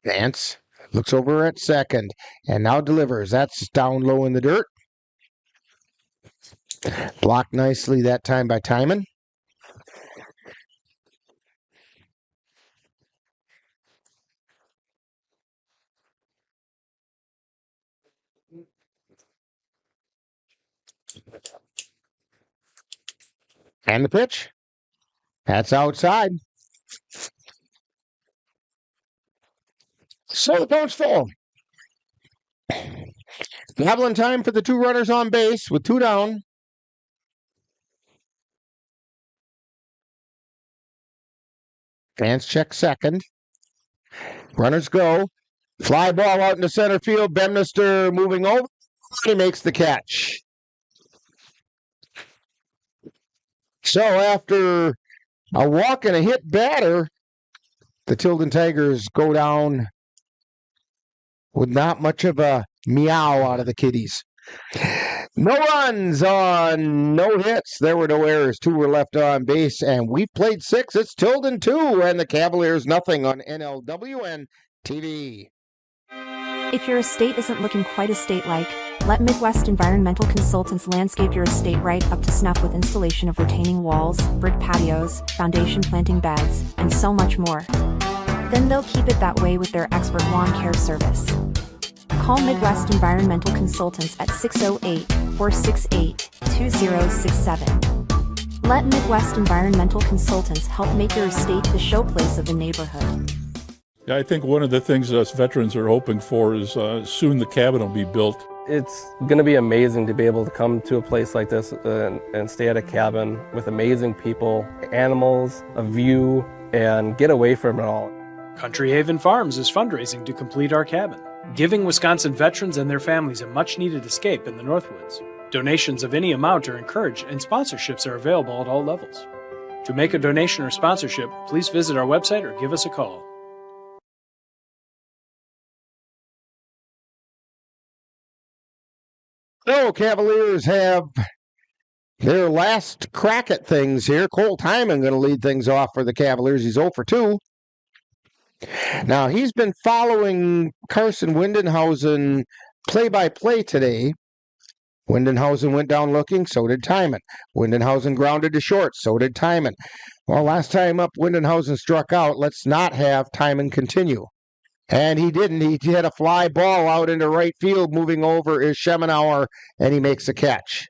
Vance looks over at second and now delivers. That's down low in the dirt. Blocked nicely that time by Timon. And the pitch. That's outside. So the phone's full. Gabbling time for the 2 runners on base with 2 down. Vance checks second. Runners go. Fly ball out into center field. Bemnister moving over. He makes the catch. So after a walk and a hit batter, the Tilden Tigers go down with not much of a meow out of the kiddies. No runs on no hits. There were no errors. 2 were left on base, and we've played 6. It's Tilden 2 and the Cavaliers nothing on NLWN-TV. If your estate isn't looking quite estate-like, let Midwest Environmental Consultants landscape your estate right up to snuff with installation of retaining walls, brick patios, foundation planting beds, and so much more. Then they'll keep it that way with their expert lawn care service. Call Midwest Environmental Consultants at 608-468-2067. Let Midwest Environmental Consultants help make your estate the showplace of the neighborhood. Yeah, I think one of the things us veterans are hoping for is soon the cabin will be built. It's going to be amazing to be able to come to a place like this and stay at a cabin with amazing people, animals, a view, and get away from it all. Country Haven Farms is fundraising to complete our cabin, giving Wisconsin veterans and their families a much-needed escape in the Northwoods. Donations of any amount are encouraged, and sponsorships are available at all levels. To make a donation or sponsorship, please visit our website or give us a call. So Cavaliers have their last crack at things here. Cole Timon going to lead things off for the Cavaliers. He's 0 for 2. Now, he's been following Carson Windenhausen play-by-play today. Windenhausen went down looking, so did Timon. Windenhausen grounded to short, so did Timon. Well, last time up, Windenhausen struck out. Let's not have Timon continue. And he didn't. He had a fly ball out into right field. Moving over is Schemenauer, and he makes a catch.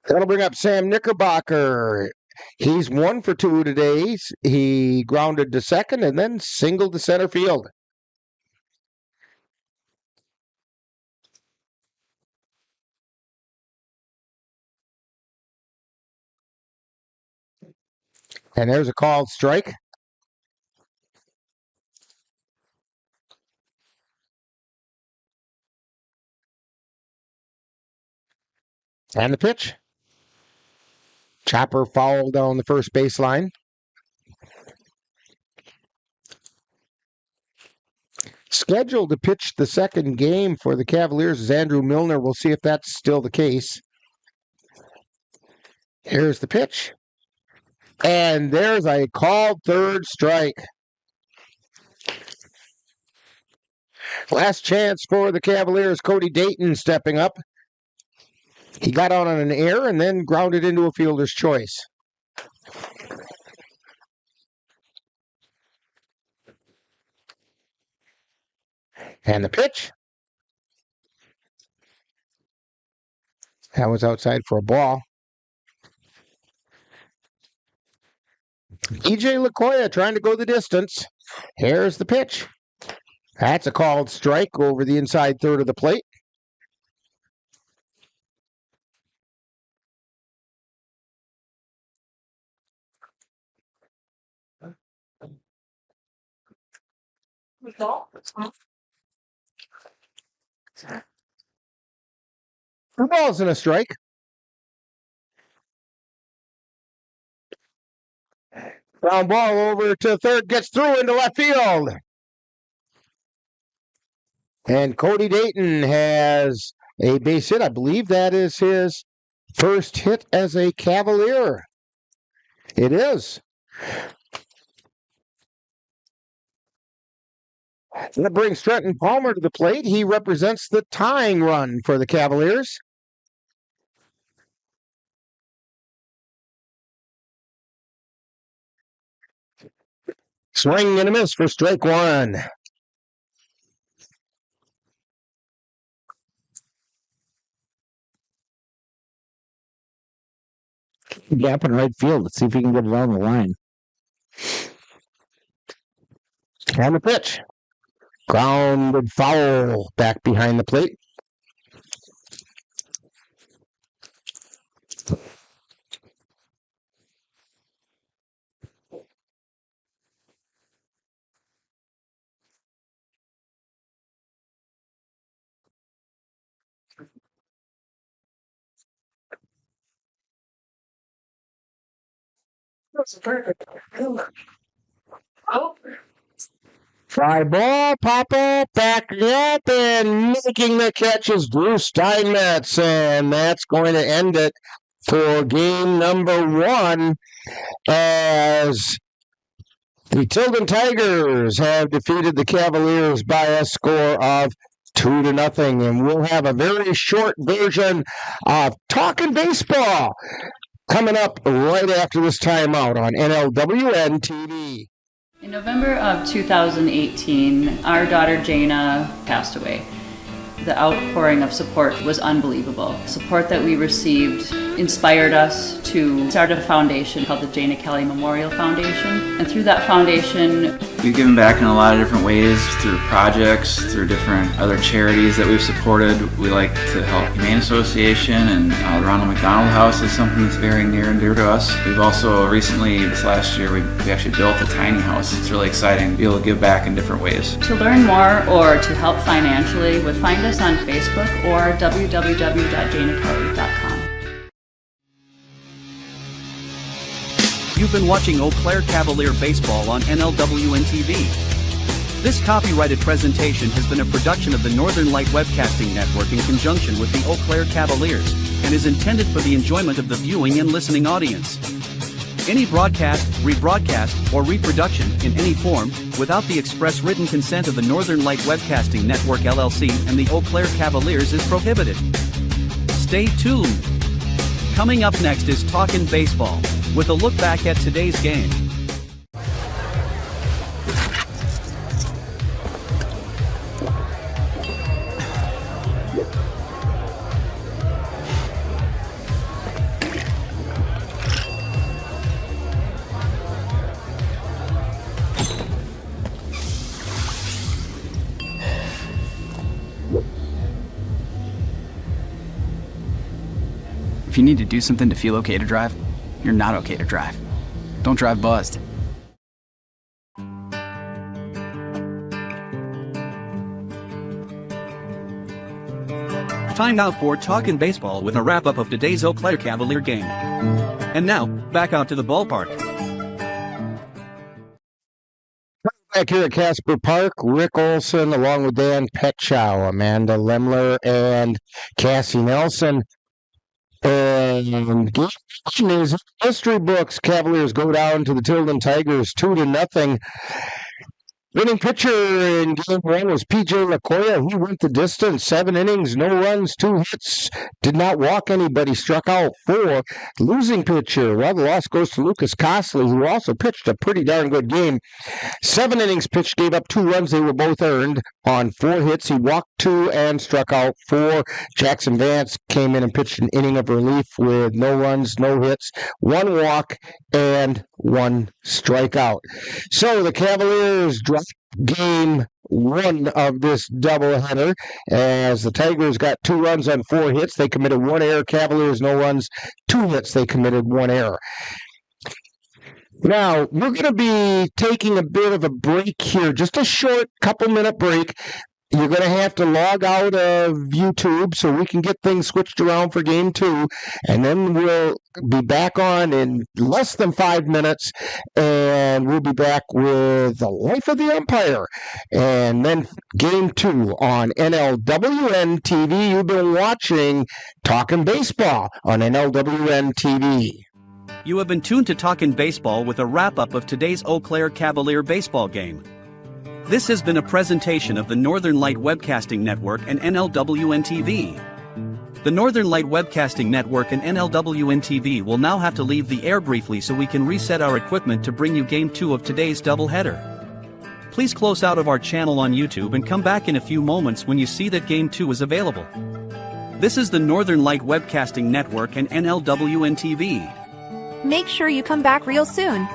That'll bring up Sam Knickerbocker. He's 1 for 2 today. He grounded to second and then singled to center field. And there's a called strike. And the pitch. Chopper fouled down the first baseline. Scheduled to pitch the second game for the Cavaliers is Andrew Milner. We'll see if that's still the case. Here's the pitch. And there's a called third strike. Last chance for the Cavaliers. Cody Dayton stepping up. He got out on an air and then grounded into a fielder's choice. And the pitch. That was outside for a ball. E.J. Lacoya trying to go the distance. Here's the pitch. That's a called strike over the inside third of the plate. The ball's in a strike. Ground ball over to third, gets through into left field. And Cody Dayton has a base hit. I believe that is his first hit as a Cavalier. It is. That brings Trenton Palmer to the plate. He represents the tying run for the Cavaliers. Swing and a miss for strike one. Gap in right field. Let's see if he can get it on the line. And the pitch. Grounded foul back behind the plate. Fly ball, Papa backing up and making the catch is Bruce Steinmetz, and that's going to end it for game number one as the Tilden Tigers have defeated the Cavaliers by a score of 2-0, and we'll have a very short version of Talking Baseball coming up right after this timeout on NLWN-TV. In November of 2018, our daughter Jana passed away. The outpouring of support was unbelievable. Support that we received inspired us to start a foundation called the Jana Kelly Memorial Foundation. And through that foundation, we've given back in a lot of different ways, through projects, through different other charities that we've supported. We like to help Humane Association, and the Ronald McDonald House is something that's very near and dear to us. We've also recently, this last year, we actually built a tiny house. It's really exciting to be able to give back in different ways. to learn more or to help financially, would find us on Facebook or www.janakelly.com. You've been watching Eau Claire Cavalier Baseball on NLWN-TV. This copyrighted presentation has been a production of the Northern Light Webcasting Network in conjunction with the Eau Claire Cavaliers, and is intended for the enjoyment of the viewing and listening audience. Any broadcast, rebroadcast, or reproduction, in any form, without the express written consent of the Northern Light Webcasting Network LLC and the Eau Claire Cavaliers is prohibited. Stay tuned. Coming up next is Talkin' Baseball, with a look back at today's game. If you need to do something to feel okay to drive, you're not okay to drive. Don't drive buzzed. Time now for Talkin' Baseball with a wrap-up of today's Eau Claire Cavalier game. And now, back out to the ballpark. Back here at Casper Park, Rick Olson along with Dan Petchow, Amanda Lemler, and Cassie Nelson. And game is history books. Cavaliers go down to the Tilden Tigers 2-0. Winning pitcher in game one was P.J. Lacoya. He went the distance, 7 innings, no runs, 2 hits, did not walk anybody, struck out 4. Losing pitcher, well, the loss goes to Lucas Cosley, who also pitched a pretty darn good game. 7 innings pitched, gave up 2 runs. They were both earned on 4 hits. He walked 2 and struck out 4. Jackson Vance came in and pitched an inning of relief with no runs, no hits, 1 walk, and 1 strikeout. So the Cavaliers dropped game 1 of this doubleheader as the Tigers got 2 runs on 4 hits. They committed 1 error. Cavaliers, no runs, 2 hits. They committed 1 error. Now, we're going to be taking a bit of a break here, just a short couple-minute break. You're going to have to log out of YouTube so we can get things switched around for game 2, and then we'll be back on in less than 5 minutes, and we'll be back with the life of the umpire, and then game 2 on NLWN-TV. You've been watching Talkin' Baseball on NLWN-TV. You have been tuned to Talkin' Baseball with a wrap-up of today's Eau Claire Cavalier baseball game. This has been a presentation of the Northern Light Webcasting Network and NLWN-TV. The Northern Light Webcasting Network and NLWN-TV will now have to leave the air briefly so we can reset our equipment to bring you Game 2 of today's doubleheader. Please close out of our channel on YouTube and come back in a few moments when you see that Game 2 is available. This is the Northern Light Webcasting Network and NLWN-TV. Make sure you come back real soon.